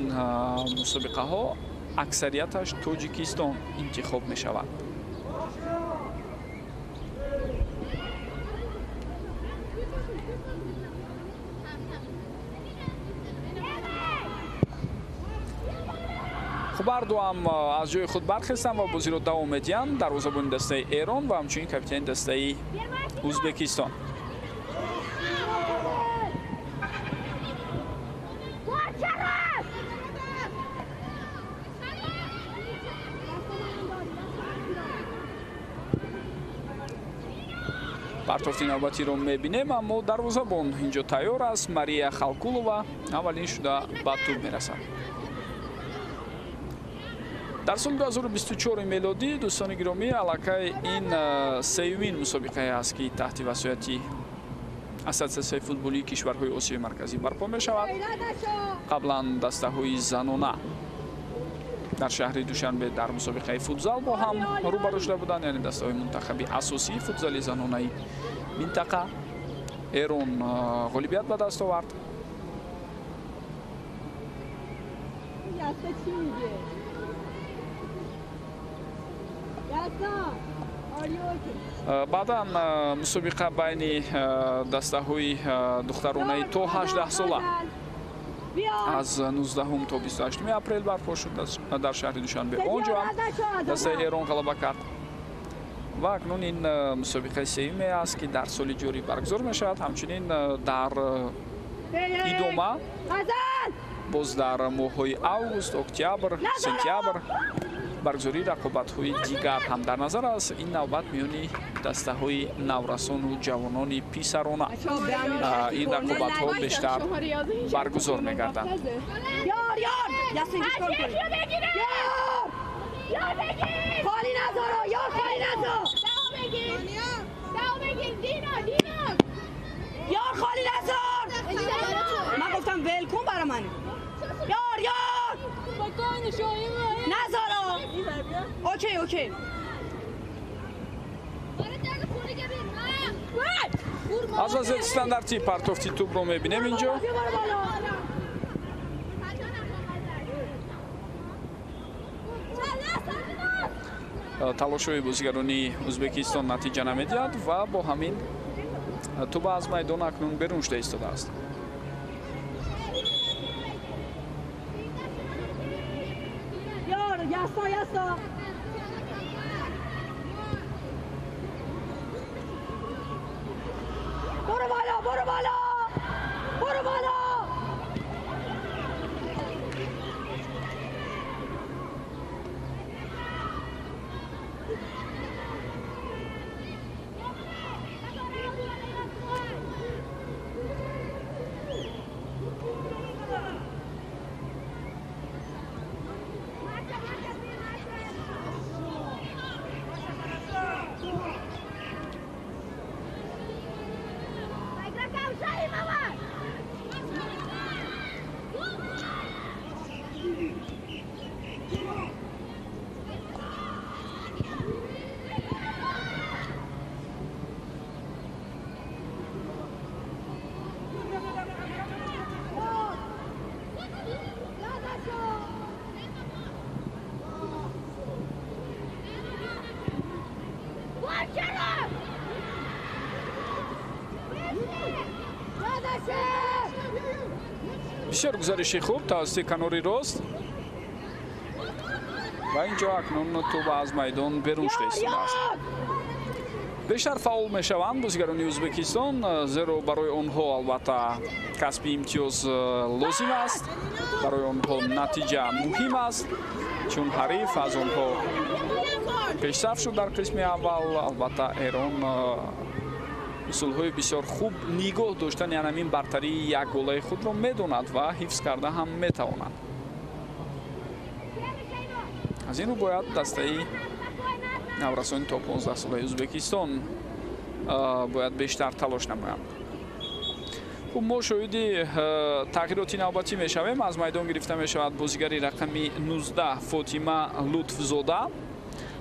мусобиқаҳо аксарияташ Тоҷикистон интихоб мешавад. хуб ҳарду ҳам аз ҷои худ бархестанд ва бозиро давом медиҳанд. дарвозабони дастаи Эрон ва ҳамчунин капитани дастаи Ӯзбекистон. партофти навбатиро мебинем, аммо дарвозабон инҷо тайёр аст. Мария Халкулова аввалин шуда ба тӯб мерасад. дар соли 2024 мелодӣ дӯстони гиромӣ аллакай ин сеюмин мусобиқае аст ки таҳти васояти ассотсиатсияи футболии кишварҳои осиёи марказӣ барпо мешавад. қаблан дастаҳои занона дар шаҳри душанбе дар мусобиқаи футзал бо ҳам рӯбарӯ шуда буданд, яъне дастаҳои мунтахаби асосии футзали занонаи минтақа. Эрон ғолибият ба даст овард. баъдан мусобиқа байни дастаҳои духтаронаи то 18 сола аз 19 то 28 апрел барпо шуд дар шаҳри душанбе. онҷо ҳам дастаи Эрон ғалаба кард ва акнун ин мусобиқаи сеюме аст ки дар соли ҷорӣ баргузор мешавад. ҳамчунин дар идома боз дар моҳҳои август, октябр, сентябр баргузории рақобатҳои дигар ҳам дар назар аст. ин навбат миёни дастаҳои наврасону ҷавонони писарона ин рақобатҳо бештар баргузор мегарданд. اوکی аз вазъияти стандартӣ партофти тӯбро мебинем инҷо. талошҳои бозигарони Ӯзбекистон натиҷа намедиҳад ва бо ҳамин тӯба аз майдон акнун берун шуда истодааст. бисёр гузариши хуб тавассути канори рост ва инҷо акнун тӯба аз майдон берун шуда истодааст. бештар фаъол мешаванд бозигарони Ӯзбекистон, зеро барои онҳо албатта касби имтиёз лозим аст, барои онҳо натиҷа муҳим аст, чун ҳариф аз онҳо пешсаф шуд дар қисми аввал. албатта Эрон усулҳои бисёр хуб нигоҳ доштани ҳамин бартарии як голаи худро медонад ва ҳифз карда ҳам метавонад. аз ин рӯ бояд дастаи наврасони то 15 солаи Узбекистон бояд бештар талош намоянд. خب ما شاهد تغییرات نوبتی میشویم. از میدان گرفته میشود بازیگری رقمی 19 فاطمه لطفزاده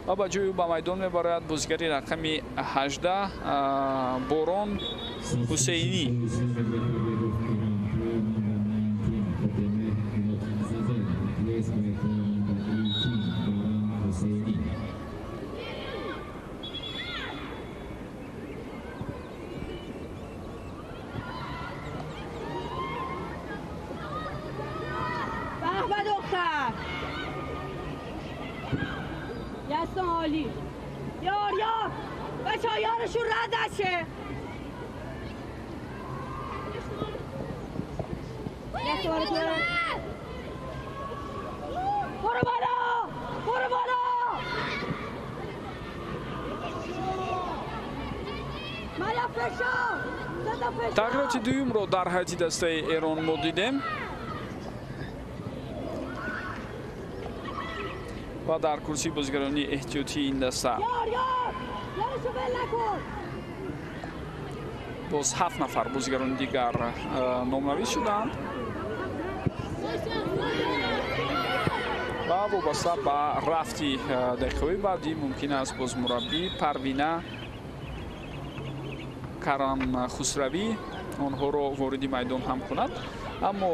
و با جای او به میدان میبرد بازیگری رقمی 18 باران حسینی. دستان عالی. یار بچه ها یارشون رد نشه. برو بالا. تغییرات دوم رو در حیاتی دسته ایران ما دیدیم و در کرسی بازیگرانی احتیاطی این دسته باز 7 نفر بازیگران دیگر نامنویس شدند و وابسته به رفتی دقیقه بعدی ممکن است باز مربی پروینه کرم خسروی آنها را وارد میدان هم کند. اما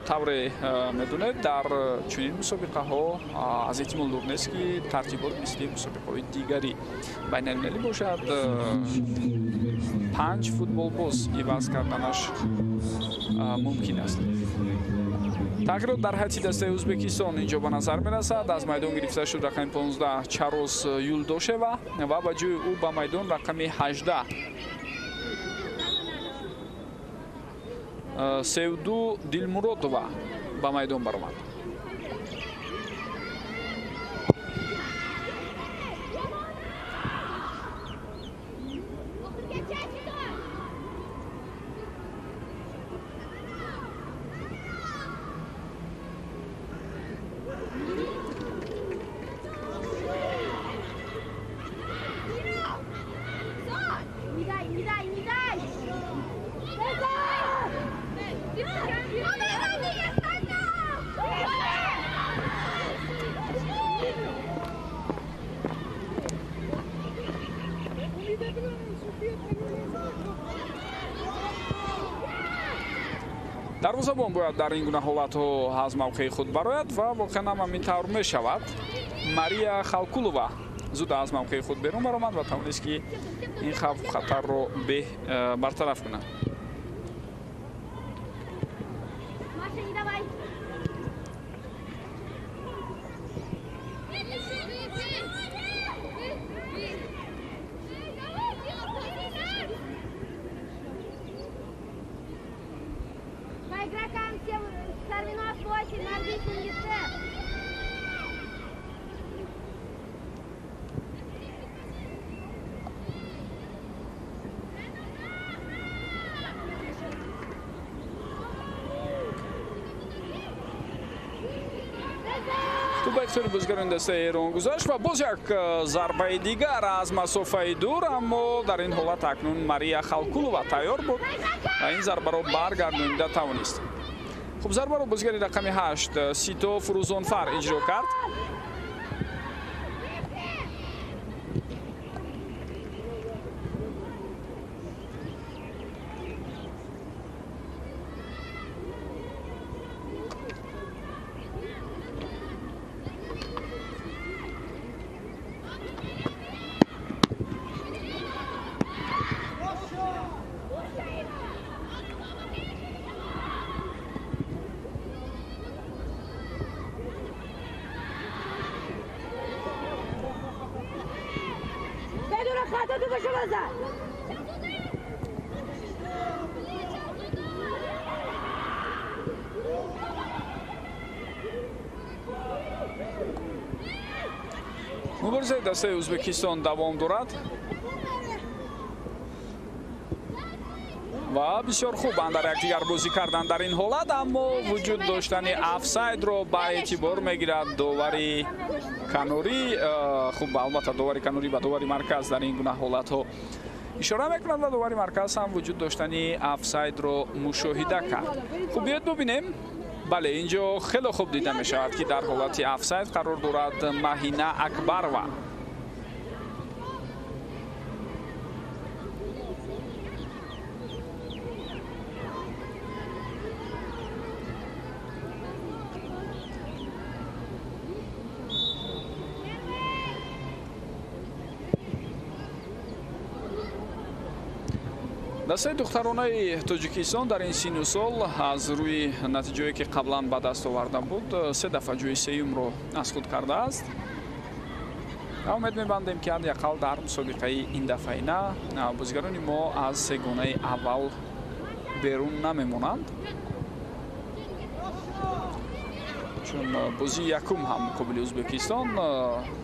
طور میدونید در چنین مسابقه ها از احتمال دور نیست که ترتیبات مثل مسابقه های دیگری بین المللی باشد. 5 فوتبال باز عوض کردنش ممکن است. تغییرات در حیاتی دسته ازبکستان اینجا به نظر می رسد. از میدان گرفته شد رقم 15 چاروس یولداشوا و با جای او به میدان رقم 18 سیودو دیلمورودова به میدان برآمد. дарвозабон бояд дар ин гуна ҳолатҳо аз мавқеи худ барояд ва воқеан ҳам ҳамин тавр мешавад. Мария Халкулова зуд аз мавқеи худ берун баромад ва тавонист ки ин хавф хатарро бартараф кунад. توپ بازیگران دسته ایران گذاشت و باز یک ضربه دیگر از مسافه دور، اما در این حالت اکنون ماریا خالکولووا تیار بود و این ضربه را برگردانیده توانست. خب ضربه را بازیگر رقم 8 سیتو فروزانفر اجرا کرد. مبارزه دسته ازبکستان دوام دارد ва бисёр хуб дар якдигар бозӣ кардан дар ин ҳолат, аммо вуҷуд доштани офсайдро ба эътибор мегирад довари Канурӣ. хуб албатта довари Канурӣ ба довари марказ дар ин гуна ҳолатҳо ишора мекунад ва довари марказ ҳам вуҷуд доштани офсайдро мушоҳида кард. хуб биёед бубинем. бале инҷо хеле хуб дида мешавад ки дар ҳолати офсайд қарор дорад Маҳина Акбарова. дастаи духтаронаи Тоҷикистон дар ин сину сол аз рӯи натиҷае ки қаблан ба даст оварда буд 3 дафъа ҷои сеюмро аз худ кардааст. умед мебандем ки ҳадяқал дар мусобиқаи ин дафъаина бозигарони мо аз сегонаи аввал берун намемонанд, чун бозии якум ҳам муқобили Ӯзбекистон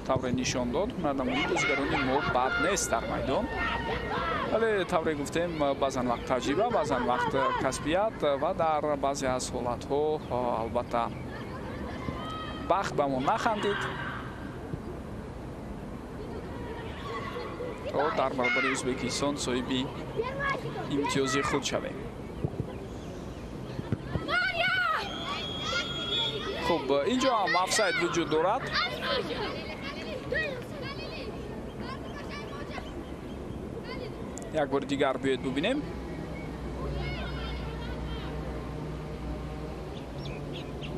тавре нишон дод ҳунарнамоии бозигарони мо бад нест дар майдон. вале тавре гуфтем баъзан вақт таҷриба, баъзан вақт касбият ва дар баъзе аз ҳолатҳо албатта бахт ба мо нахандид то дар баробари Ӯзбекистон соҳиби имтиёзи худ шавем. хуб инҷо ҳам офсайд вуҷуд дорад. як бори дигар биёед бубинем.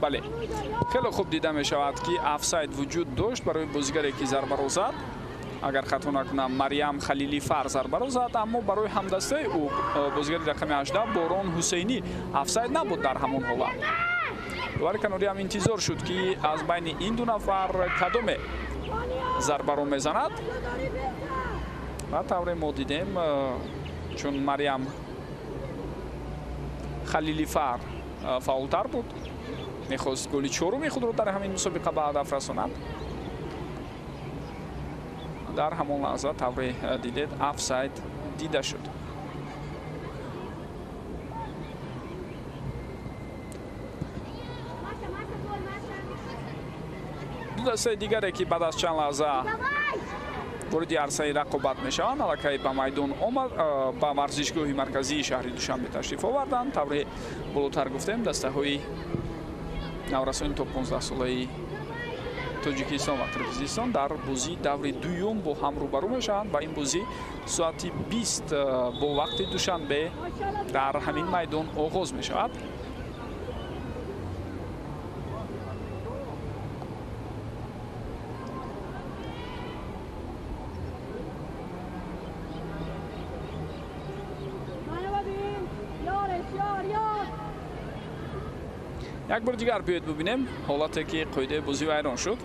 бале хеле хуб дида мешавад ки офсайд вуҷуд дошт барои бозигаре ки зарбаро зад. агар хато накунам Мариям Халилифар зарбаро зад, аммо барои ҳамдастаи ӯ бозигари рақами 18 Борон Ҳусейнӣ офсайд набуд дар ҳамон ҳолат. довари Канурӣ ҳам интизор шуд ки аз байни ин ду нафар кадоме зарбаро мезанад. ва тавре мо дидем чун Мариям Халилифар фаултар буд, мехост голи чоруми худро дар ҳамин мусобиқа ба ҳадаф расонад. дар ҳамон лаҳза тавре дидед офсайд дида шуд. ду дастаи дигаре ки баъд аз чанд лаҳза ворди арсаи рақобат мешаванд, аллакай ба майдон омад, ба варзишгоҳи марказии шаҳри Душанбе ташриф оварданд. тавре болотар гуфтем дастаҳои наврасони то 15 солаи Тоҷикистон ва Қирғизистон дар бозии даври дуюм бо ҳам рӯбарӯ мешаванд. ба ин бозӣ соати 20 бо вақти Душанбе дар ҳамин майдон оғоз мешавад. як бор дигар биёед бубинем ҳолате ки қоидаи бозӣ вайрон шуд.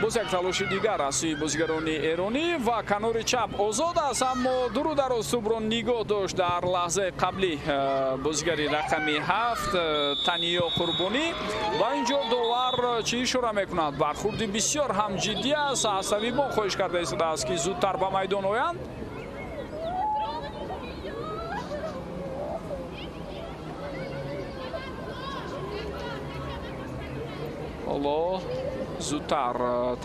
боз як талоши дигар аз сӯи бозигарони эронӣ ва канори чап озод аст, аммо дуру дароз тӯбро нигоҳ дошт дар лаҳзаи қаблӣ бозигари рақами 7 Таниё Қурбонӣ. ва инҷо довар чӣ ишора мекунад? бархурди бисёр ҳам ҷиддӣ аст. аз табибон хоҳиш карда истодааст ки зудтар ба майдон оянд. ҳоло зудтар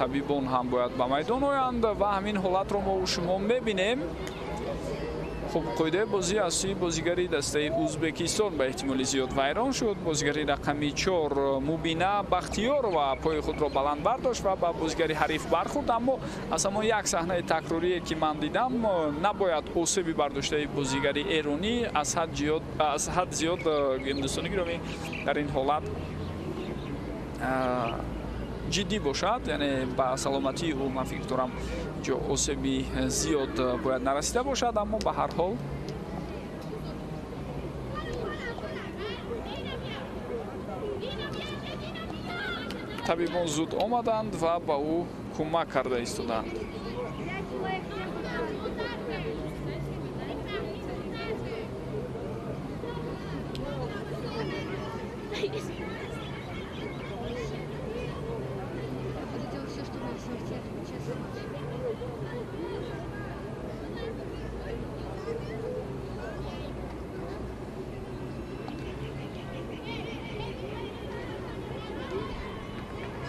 табибон ҳам бояд ба майдон оянд ва ҳамин ҳолатро мо шумо мебинем. хуб қоидаи бозӣ аз сӯи бозигари дастаи Ӯзбекистон ба эҳтимоли зиёд вайрон шуд. бозигари рақами 4 Мубина Бахтиёрова пои худро баланд бардошт ва ба бозигари ҳариф бархурд, аммо аз ҳамон як саҳнаи такрорие ки ман дидам набояд осеби бардоштаи бозигари эронӣ аз ҳад зиёд ҳиндустони гиромӣ дар ин ҳолат ҷиддӣ бошад, яъне ба саломатии ӯ ман фикр дорам ҷо осеби зиёд бояд нарасида бошад, аммо ба ҳар ҳол табибон зуд омаданд ва ба ӯ кӯмак карда истоданд.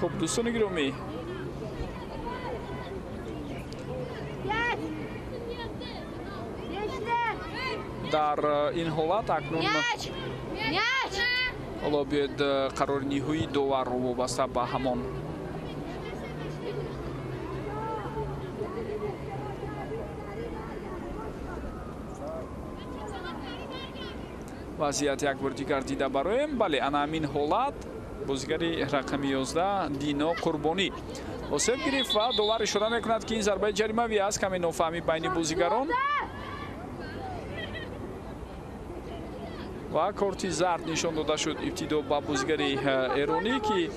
خب دوستان گرامی، در این حالت اکنون حالا بیاید قرار نیهوی داور رو وابسته به همان وضعیت یک بار دیگر دیده برایم. بله، انا همین حالت بازیگری رقم 11 دینا قربانی حساب گرفت و داور اشاره میکند که این ضربه جریمه‌ای است. کمی نافهمی بین بازیگران و کارت زرد نشان داده شد ابتدا با بازیگری ایرانی که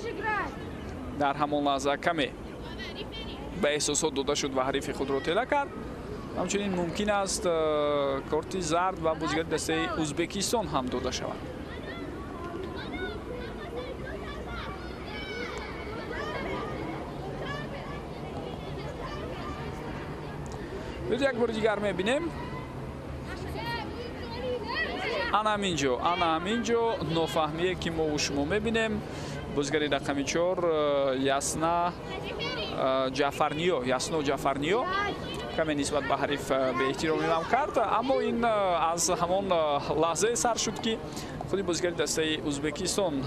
در همان لحظه کمی به احساسات داده شد و حریف خود را تله کرد. همچنین ممکن است کارت زرد و بازیگر دسته ازبکستان هم داده شود. یک بار دیگر میبینیم انا همینجا نافهمیه که ما و شما میبینیم. بازیگری رقم 4 یاسنا جعفرنیو کمی نسبت به حریف به احترامی هم کرد، اما این از همان لحظه سر شد که خودی بازیگری دسته ازبکستان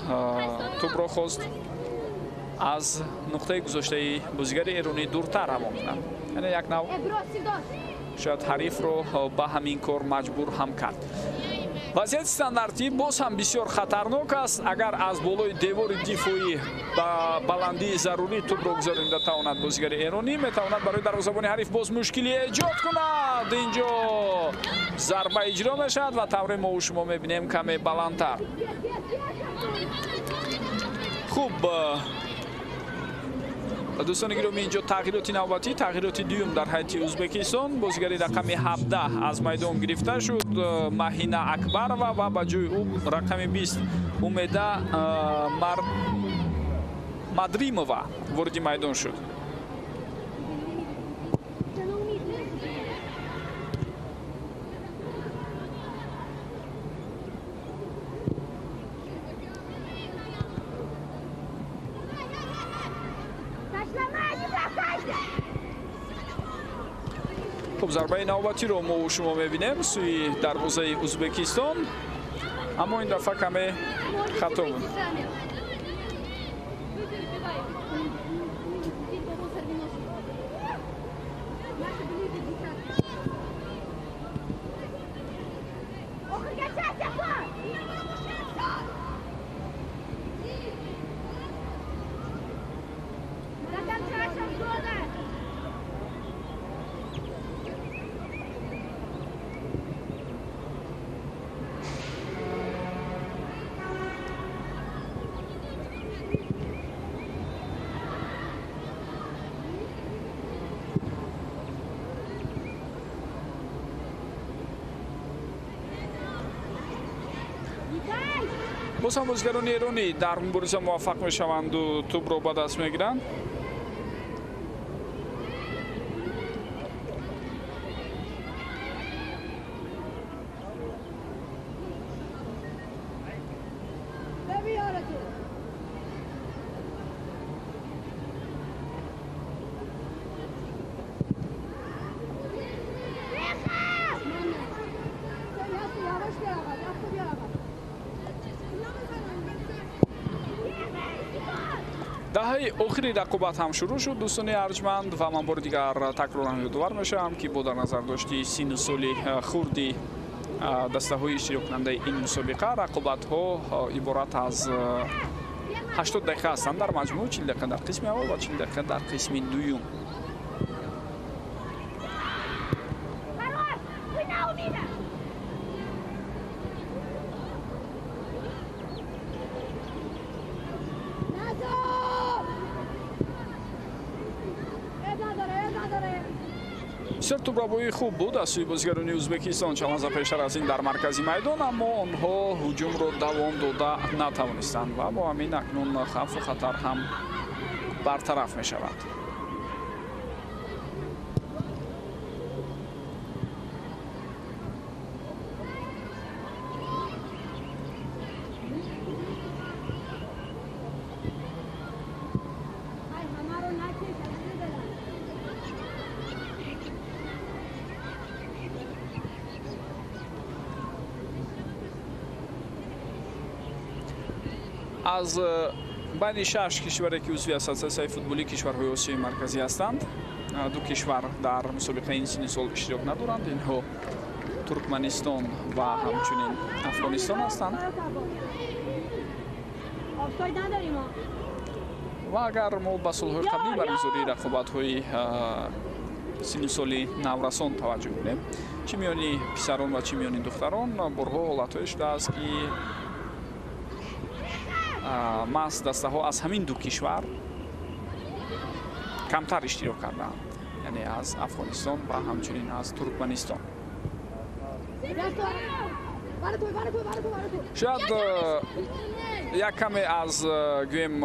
توپ را خواست از نقطه گذاشته بازیگر ایرانی دورتر همان کنند. یعنی یک نوع شاید حریف رو به همین کار مجبور هم کرد. وضعیت استانداردی باز هم بسیار خطرناک است. اگر از بالای دیوار دفاعی با بلندی ضروری توپ را گذارید تواند بازیگر ایرانی میتواند برای دروازه‌بان حریف باز مشکلی ایجاد کند. اینجا ضربه اجرا میشد و طور ما و شما میبینیم کمی بلندتر. خوب دوستان گرامی، اینجا تغییرات نوبتی، تغییرات دوم در هیئت ازبکستان. بازیگری رقم 17 از میدان گرفته شد، ماهینا اکبرова و با جای او رقم 20 امیده مادریمова وارد میدان شد. خب ضربه نوبتی رو ما و شما میبینیم سوی دروازه ازبکستان، اما این دفعه کمی خطا بود. باز هم بازیگران ایرانی در مبارزه موفق میشوند و توپ را به دست میگیرند. دهه آخری رقابت هم شروع شد دوستان ارجمند و من بار دیگر تکرارا یادآور میشم که با در نظر داشتی سن و سال خردی دسته های اشتراک کننده این مسابقه رقابت ها عبارت از 80 دقیقه هستند در مجموع، 40 دقیقه در قسم اول و 40 دقیقه در قسم دوم. بسیار توپ‌ربایی خوب بود از سوی بازیگران ازبکستان. چند لحظه پیشتر از این در مرکز میدان، اما آنها هجوم را دوام داده نتوانستند و با همین اکنون خوف و خطر هم برطرف می شود. از بین 6 کشوری که عضو اساسیه فوتبالی کشورهای آسیای مرکزی هستند، 2 کشور در مسابقه این سن سال اشتراک ندارند. اینها ترکمنستان و همچنین افغانستان هستند. و اگر ما به سالهای قبلی برگزاری رقابت‌های سن سالی نورسان توجه کنیم، چه میانی پسران و چه میانی دختران، برها حالت‌هایی شده است که محض دسته ها از همین 2 کشور کمتر اشتراک کردند، یعنی از افغانستان و همچنین از ترکمنستان. شاید یک کمی از گویم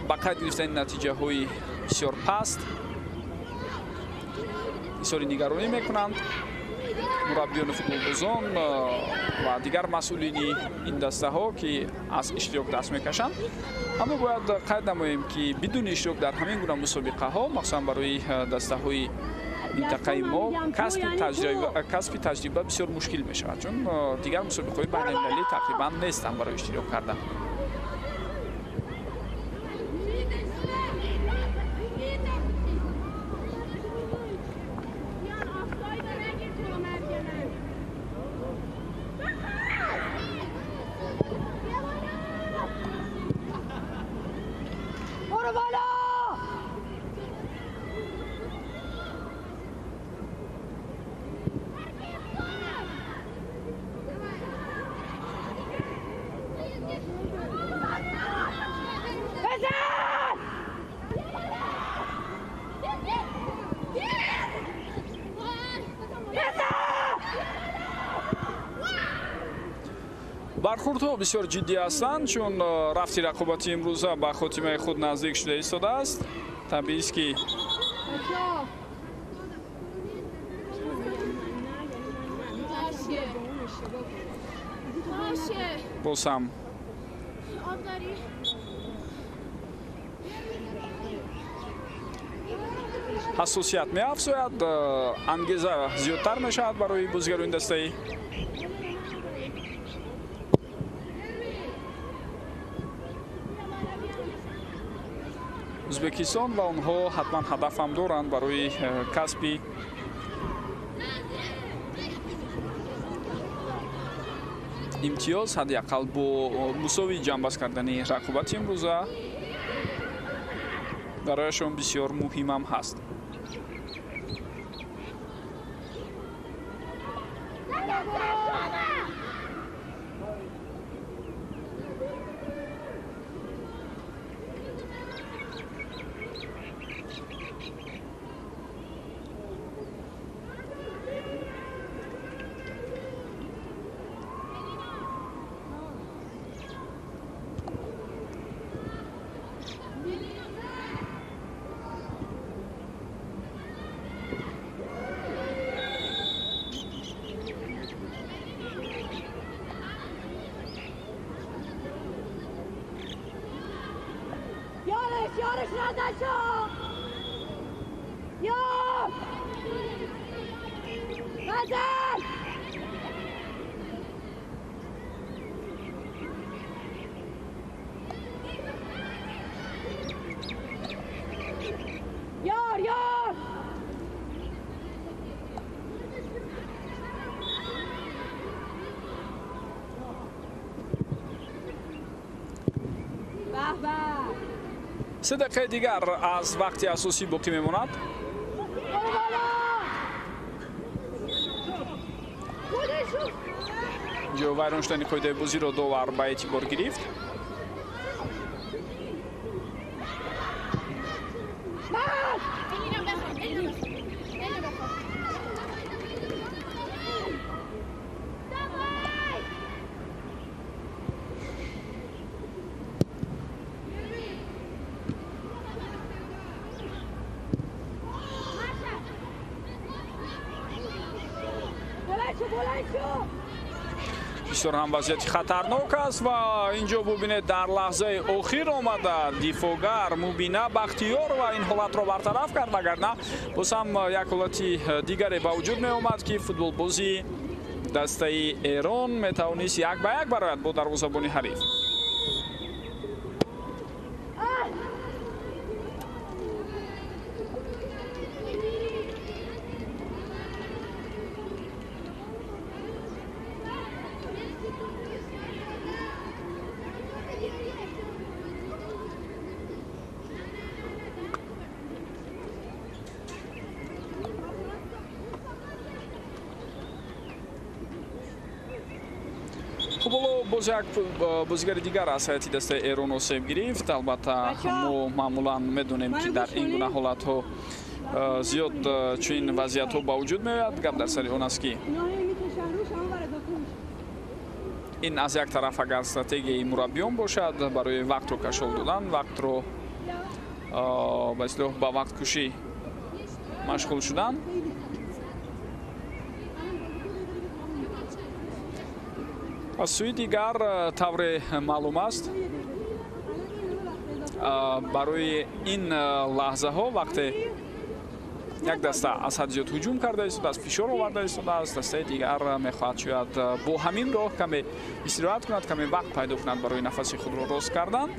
با قید گرفتن نتیجه های بسیار پست بسیاری نگرانی میکنند مربیان فوتبالبازان و دیگر مسئولین این دسته ها که از اشتراک دست میکشند. اما باید قید نماییم که بدون اشتراک در همین گونه مسابقه ها، مخصوصا برای دسته های منطقه ما، کسب تجربه بسیار مشکل می شود، چون دیگر مسابقه های بین المللی تقریبا نیستند برای اشتراک کردن. برخوردها بسیار جدی هستند، چون رفتی رقابتی امروزه به خاتمه خود نزدیک شده ایستاده است. طبیعی است که باز هم حساسیت می افزاید، انگیزه زیادتر می شود برای بازیگران این دسته. ازبکستان و آنها حتما هدف هم دارند برای کسب امتیاز، حداقل با مساوی جنبست کردن رقابت امروزه برایشان بسیار مهم هم هست. یارش رد نشو! یار! بزن! یار! یار! به به! 3 دقیقه دیگر از وقتی اساسی باقی میماند. جو وایرونشتاین قاعده بازی را داور به اعتبار گرفت. بسیار هم وضعیت خطرناک است و اینجا ببینید در لحظه اخیر آمده دیفوگر مبینه بختیار و این حالت را برطرف کرد وگرنه باز هم یک حالت دیگری به وجود می آمد که فوتبال بازی دسته ایران می توانست 1-1 برآید با دروازه‌بان حریف. باز یک بازیگر دیگر از هیئت دسته ایران آسیب گرفت. البته ما معمولا میدونیم که در این گونه حالت ها زیاد چنین وضعیت ها با وجود میاد. گپ در سر اون است که این از یک طرف اگر استراتژی مربیان باشد برای وقت رو کشال دادن، وقت رو به اصطلاح با وقت کشی مشغول شدن. از سوی دیگر طور معلوم است برای این لحظه ها وقتی یک دسته از حد زیاد هجوم کرده است، از فشار آورده است، دسته دیگر میخواهد شاید با همین راه کمی استراحت کند، کمی وقت پیدا کند برای نفس خود را راست کردن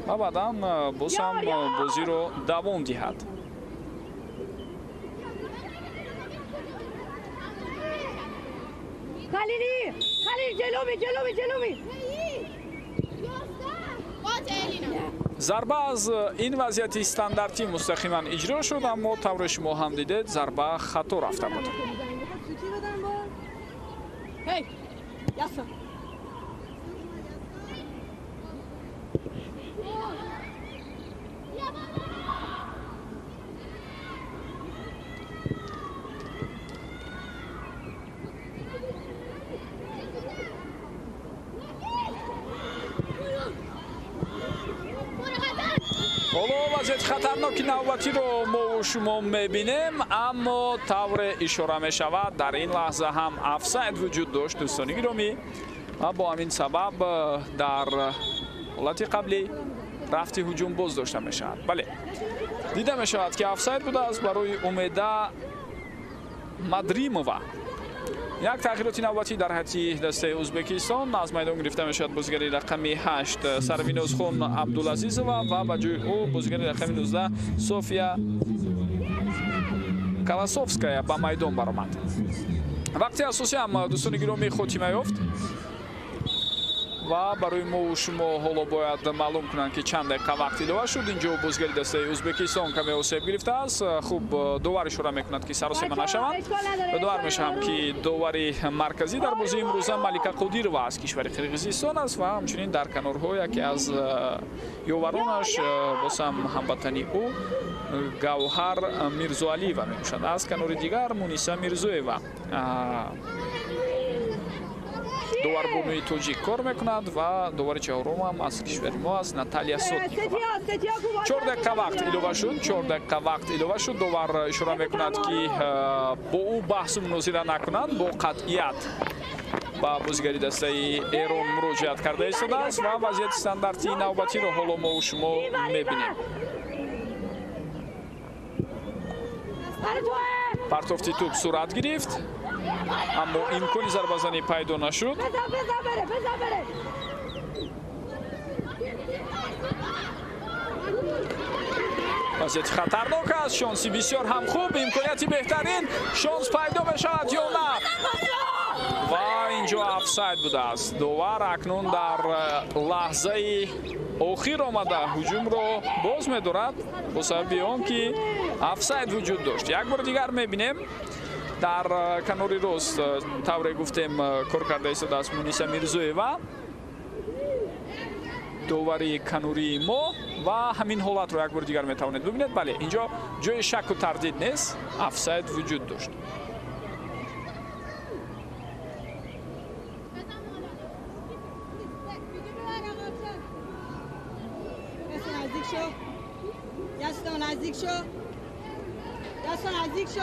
و بعدا باز هم بازی رو دوام دهد. خلیل جلومی ضربه از این وضعیت استانداردی مستقیما اجرا شد، اما طور شما هم دیدید ضربه خطا رفته بود. حالا وضعیت خطرناک نوبتی رو ما و شما میبینیم، اما طور اشاره می شود در این لحظه هم افساید وجود داشت دوستان گرامی و با همین سبب در حالت قبلی رفتی هجوم باز داشته می شود. بله دیده می شود که افساید بوده است برای امیده مدریمووا. یک تغییرات نوبتی در هیئت دسته ازبکستان از میدان گرفته می شود بازیگر رقم 8 سروینوز خان عبدالعزیزووا و به جای او بازیگر رقم 19 صوفیا کلاسوفسکایا به میدان برآمد. وقتی اساسی هم دوستان گرامی خاتمه یافت و برای ما و شما حالا باید معلوم کنند که چند دقیقه وقت ایلوه شد. اینجا بازیگر دسته ازبکستان کمی آسیب گرفته است. خوب داور اشاره میکند که سراسیمه نشوند. داور میشم که داوری مرکزی در بازی امروزه ملیکه قادیرова از کشور قرقیزستان است و همچنین در کنارها یکی از یاورانش بازم هموطنی او گوهر میرزوعلیوا میباشد. از کنار دیگر مونیسا میرزویوا دوار بونوی توجیک کار میکند و دوار چهارم هم از کشور ما است ناتالیا سوتنیکووا. 4 دقیقه وقت ایلوه شد. 4 دقیقه وقت ایلوه شد. دوار اشاره میکند که با او بحث مناظره نکنند، با قطعیت با بازیگری دسته ایران مراجعت کرده است و وضعیت استانداردی نوبتی رو حالا ما و شما میبینیم. پرتافتی توپ صورت گرفت اما امکانی ضربه زنی پیدا نشد. وضعیت خطرناک است. شانسی بسیار هم خوب، امکانیتی بهترین شانس پیدا بشود یا نه و اینجا افساید بوده است. داور اکنون در لحظه اخیر آمده هجوم رو باز می‌دارد با سبب آنکه افساید وجود داشت. یک بار دیگر می‌بینیم در کناری راست طور گفتیم کار کرده است از مونیسا میرزویوا داوری کناری ما و همین حالت رو یک بار دیگر میتوانید ببینید. بله اینجا جای شک و تردید نیست، افساید وجود داشت. نزدیک شو.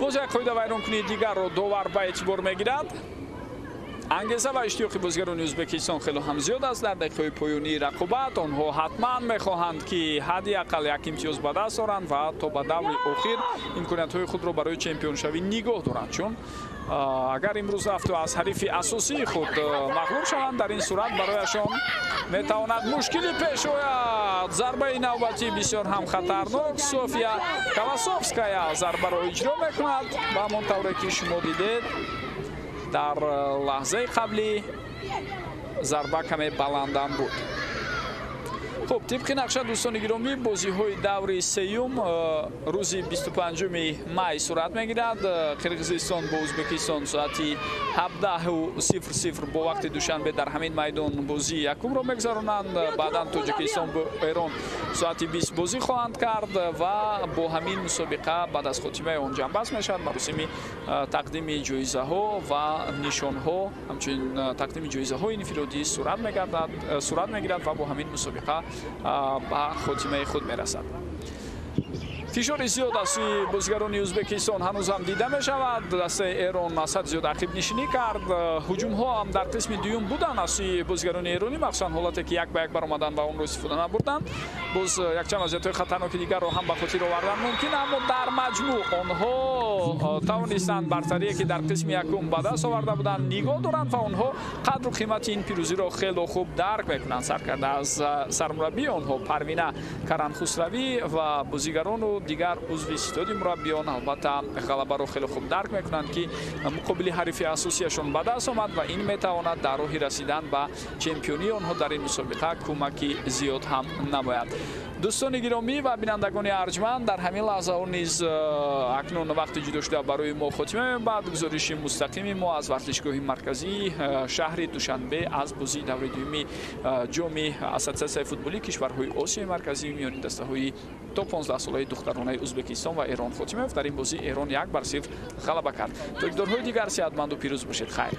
боз як қоида вайронкунии дигарро довар ба эътибор мегирад. ангеза ва иштиёқи бозигарони ӯзбекистон хеле ҳам зиёд аст дар дақиқаҳои поёнии рақобат. онҳо ҳатман мехоҳанд ки ҳадди ақал як имтиёз ба даст оранд ва то ба даври охир имкониятҳои худро барои чемпионшавӣ нигоҳ доранд, чун агар имрӯз рафту аз ҳарифи асосии худ мағлуб шаванд, дар ин сурат барояшон метавонад мушкилӣ пеш ояд. зарбаи навбатӣ бисёр ҳам хатарнок. София Колосовская зарбаро иҷро мекунад ба ҳамон тавре ки шумо дидед дар лаҳзаи қаблӣ зарба каме баландам буд. خب طبق نقشه دوستان گرامی بازی‌های دوره سوم روز 25 می صورت می‌گیرد. قرقیزستان با ازبکستان ساعت 17:00 با وقت دوشنبه در همین میدان بازی یکم را می‌گذرانند. بعداً تاجیکستان با ایران ساعت 20 بازی خواهند کرد و با همین مسابقه بعد از خاتمه آن جنبش می‌شود. مراسم تقدیم جایزه‌ها و نشان‌ها همچنین تقدیم جایزه‌های انفرادی صورت می‌گیرد و با همین مسابقه با خاتمه خود میرسد. فشار زیاد از سوی بازیگران ازبکستان هنوز هم دیده می شود. دسته ایران مسد زیاد عقب نشینی کرد. هجوم ها هم در قسم دوم بودن از سوی بازیگران ایرانی، مخصوصا حالتی که یک به یک برآمدن و اون رو استفاده نبردند. باز یک چند وضعیت خطرناک دیگر رو هم به خاطر آوردن ممکن، اما در مجموع آنها توانستند برتری که در قسم یکم به دست آورده بودند نگاه دارند و آنها قدر و قیمت این پیروزی را خیلی خوب درک میکنند. سرکرده از سرمربی آنها پروینه کران خسروی و بازیگران و دیگر عضو استادی مربیان البته غلبه رو خیلی خوب درک میکنند که مقابل حریف اساسیشون به دست آمد و این میتواند در راه رسیدن به چمپیونی آنها در این مسابقه کمکی زیاد هم نماید. دوستان گرامی و بینندگان ارجمند، در همین لحظه ها نیز اکنون وقت جدا شده برای ما خاتمه بعد گزارش مستقیم ما از ورزشگاه مرکزی شهر دوشنبه از بازی دوره دوم جام اساتسیاسیون فوتبالی کشورهای آسیای مرکزی میان دسته‌های تا 15 ساله دخترانه ازبکستان و ایران خاتمه یافت. در این بازی ایران 1-0 غلبه کرد. طرفدارهای دیگر صحتمند و پیروز باشید. خیر.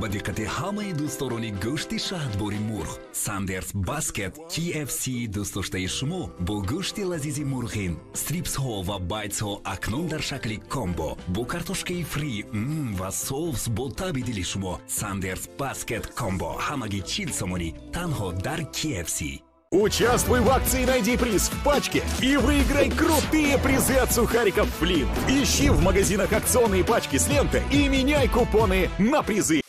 با دقت همه دوستداران گوشت شهدباری مرغ ساندرز باسکت KFC دوست داشته شما با گوشت لذیذ مرغین استریپس ها و بایتس ها اکنون در شکل کامبو با کارتوشکه فری و соус با تاب دل شما. ساندرز باسکت کامبو همگی 40 сомони تنها در KFC. Участвуй в акции «Найди приз в пачке» и выиграй крутые призы от сухариков «Флинт». Ищи в магазинах акционные пачки с лентой и меняй купоны на призы.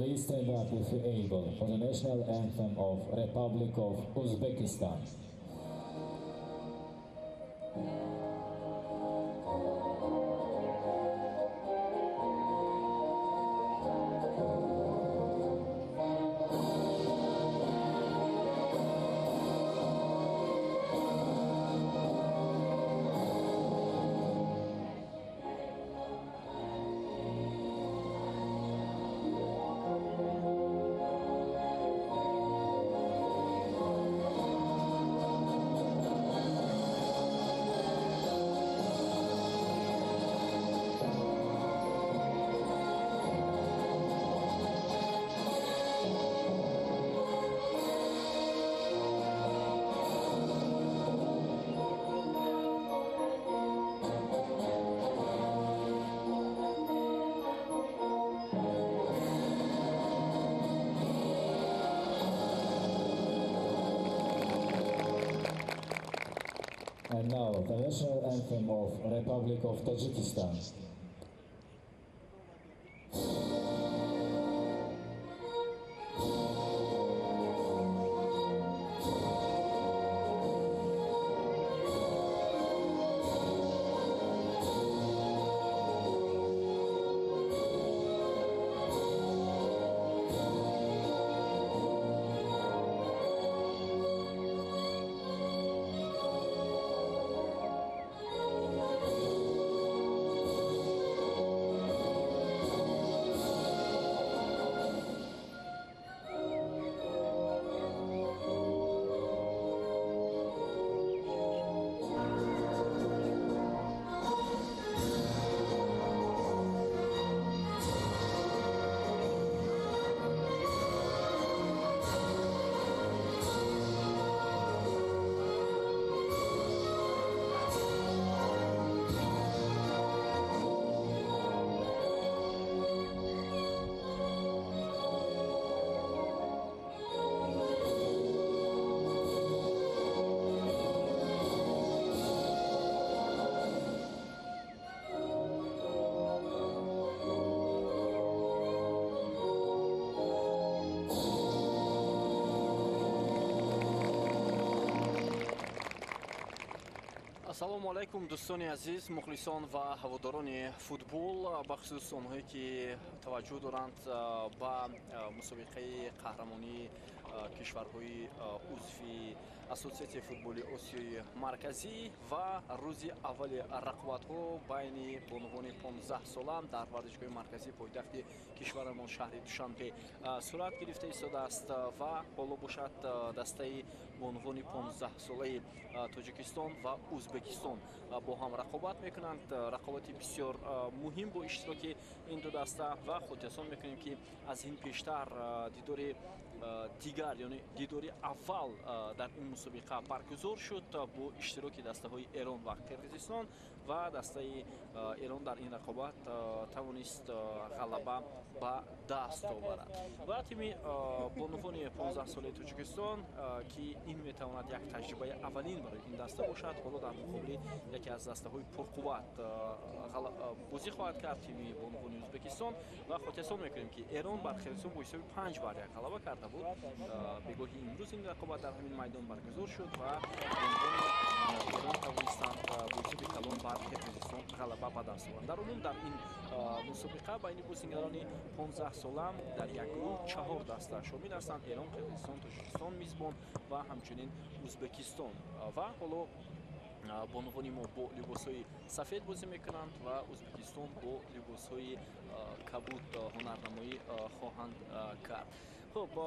Please stand up if you're able for the national anthem of Republic of Uzbekistan. And now the national anthem of Republic of Tajikistan. Ассалому алайкум дӯстони азиз, мухлисон ва ҳаводорони футбол, бахусус онҳое ки таваҷҷӯҳ доранд ба мусобиқаи қаҳрамонии кишварҳои узви ассотсиатсияи футболи Осиёи Марказӣ ва рӯзи аввали рақобатҳо байни бонувони 15-сола дар варзишгоҳи марказии пойтахти кишварамон шаҳри Душанбе сурат гирифта истодааст ва ҳоло бошад дастаи бонувони 15-солаи Тоҷикистон ва Узбекистон бо ҳам рақобат мекунанд. Рақобати бисёр муҳим бо иштироки ин ду даста ва хотиррасон мекунем ки аз ин пештар дидори дигар, яъне дидори аввал дар ин мусобиқа баргузор шуд бо иштироки дастаҳои Эрон ва Қирғизистон ва дастаи Эрон дар ин рақобат тавонист ғалаба ба даст оварад. Ва тими бонувони 15-солаи Тоҷикистон ки ин метавонад як таҷрибаи аввалин барои ин даста бошад, ҳоло дар муқобили яке аз дастаҳои пурқувват бозӣ хоҳад кард тими бонувони Узбекистон ва хотиррасон мекунем ки Эрон бар Қирғизистон бо ҳисоби 5-1 ғалаба карда буд. Бегоҳи имрӯз ин рақобат дар ҳамин майдон баргузор шуд ва Эрон тавонистанд бо ҳисоби калон бар Қирғизистон ғалаба ба даст оваранд. Дар умум дар ин мусобиқа байни бозигарони 15-сола дар як гурӯҳ 4 даста шомил ҳастанд: Эрон, Қирғизистон, Тоҷикистон мизбон ва ҳамчунин Узбекистон. Ва ҳоло бонувони мо бо либосҳои сафед бозӣ мекунанд ва Узбекистон бо либосҳои кабуд ҳунарнамоӣ хоҳанд кард.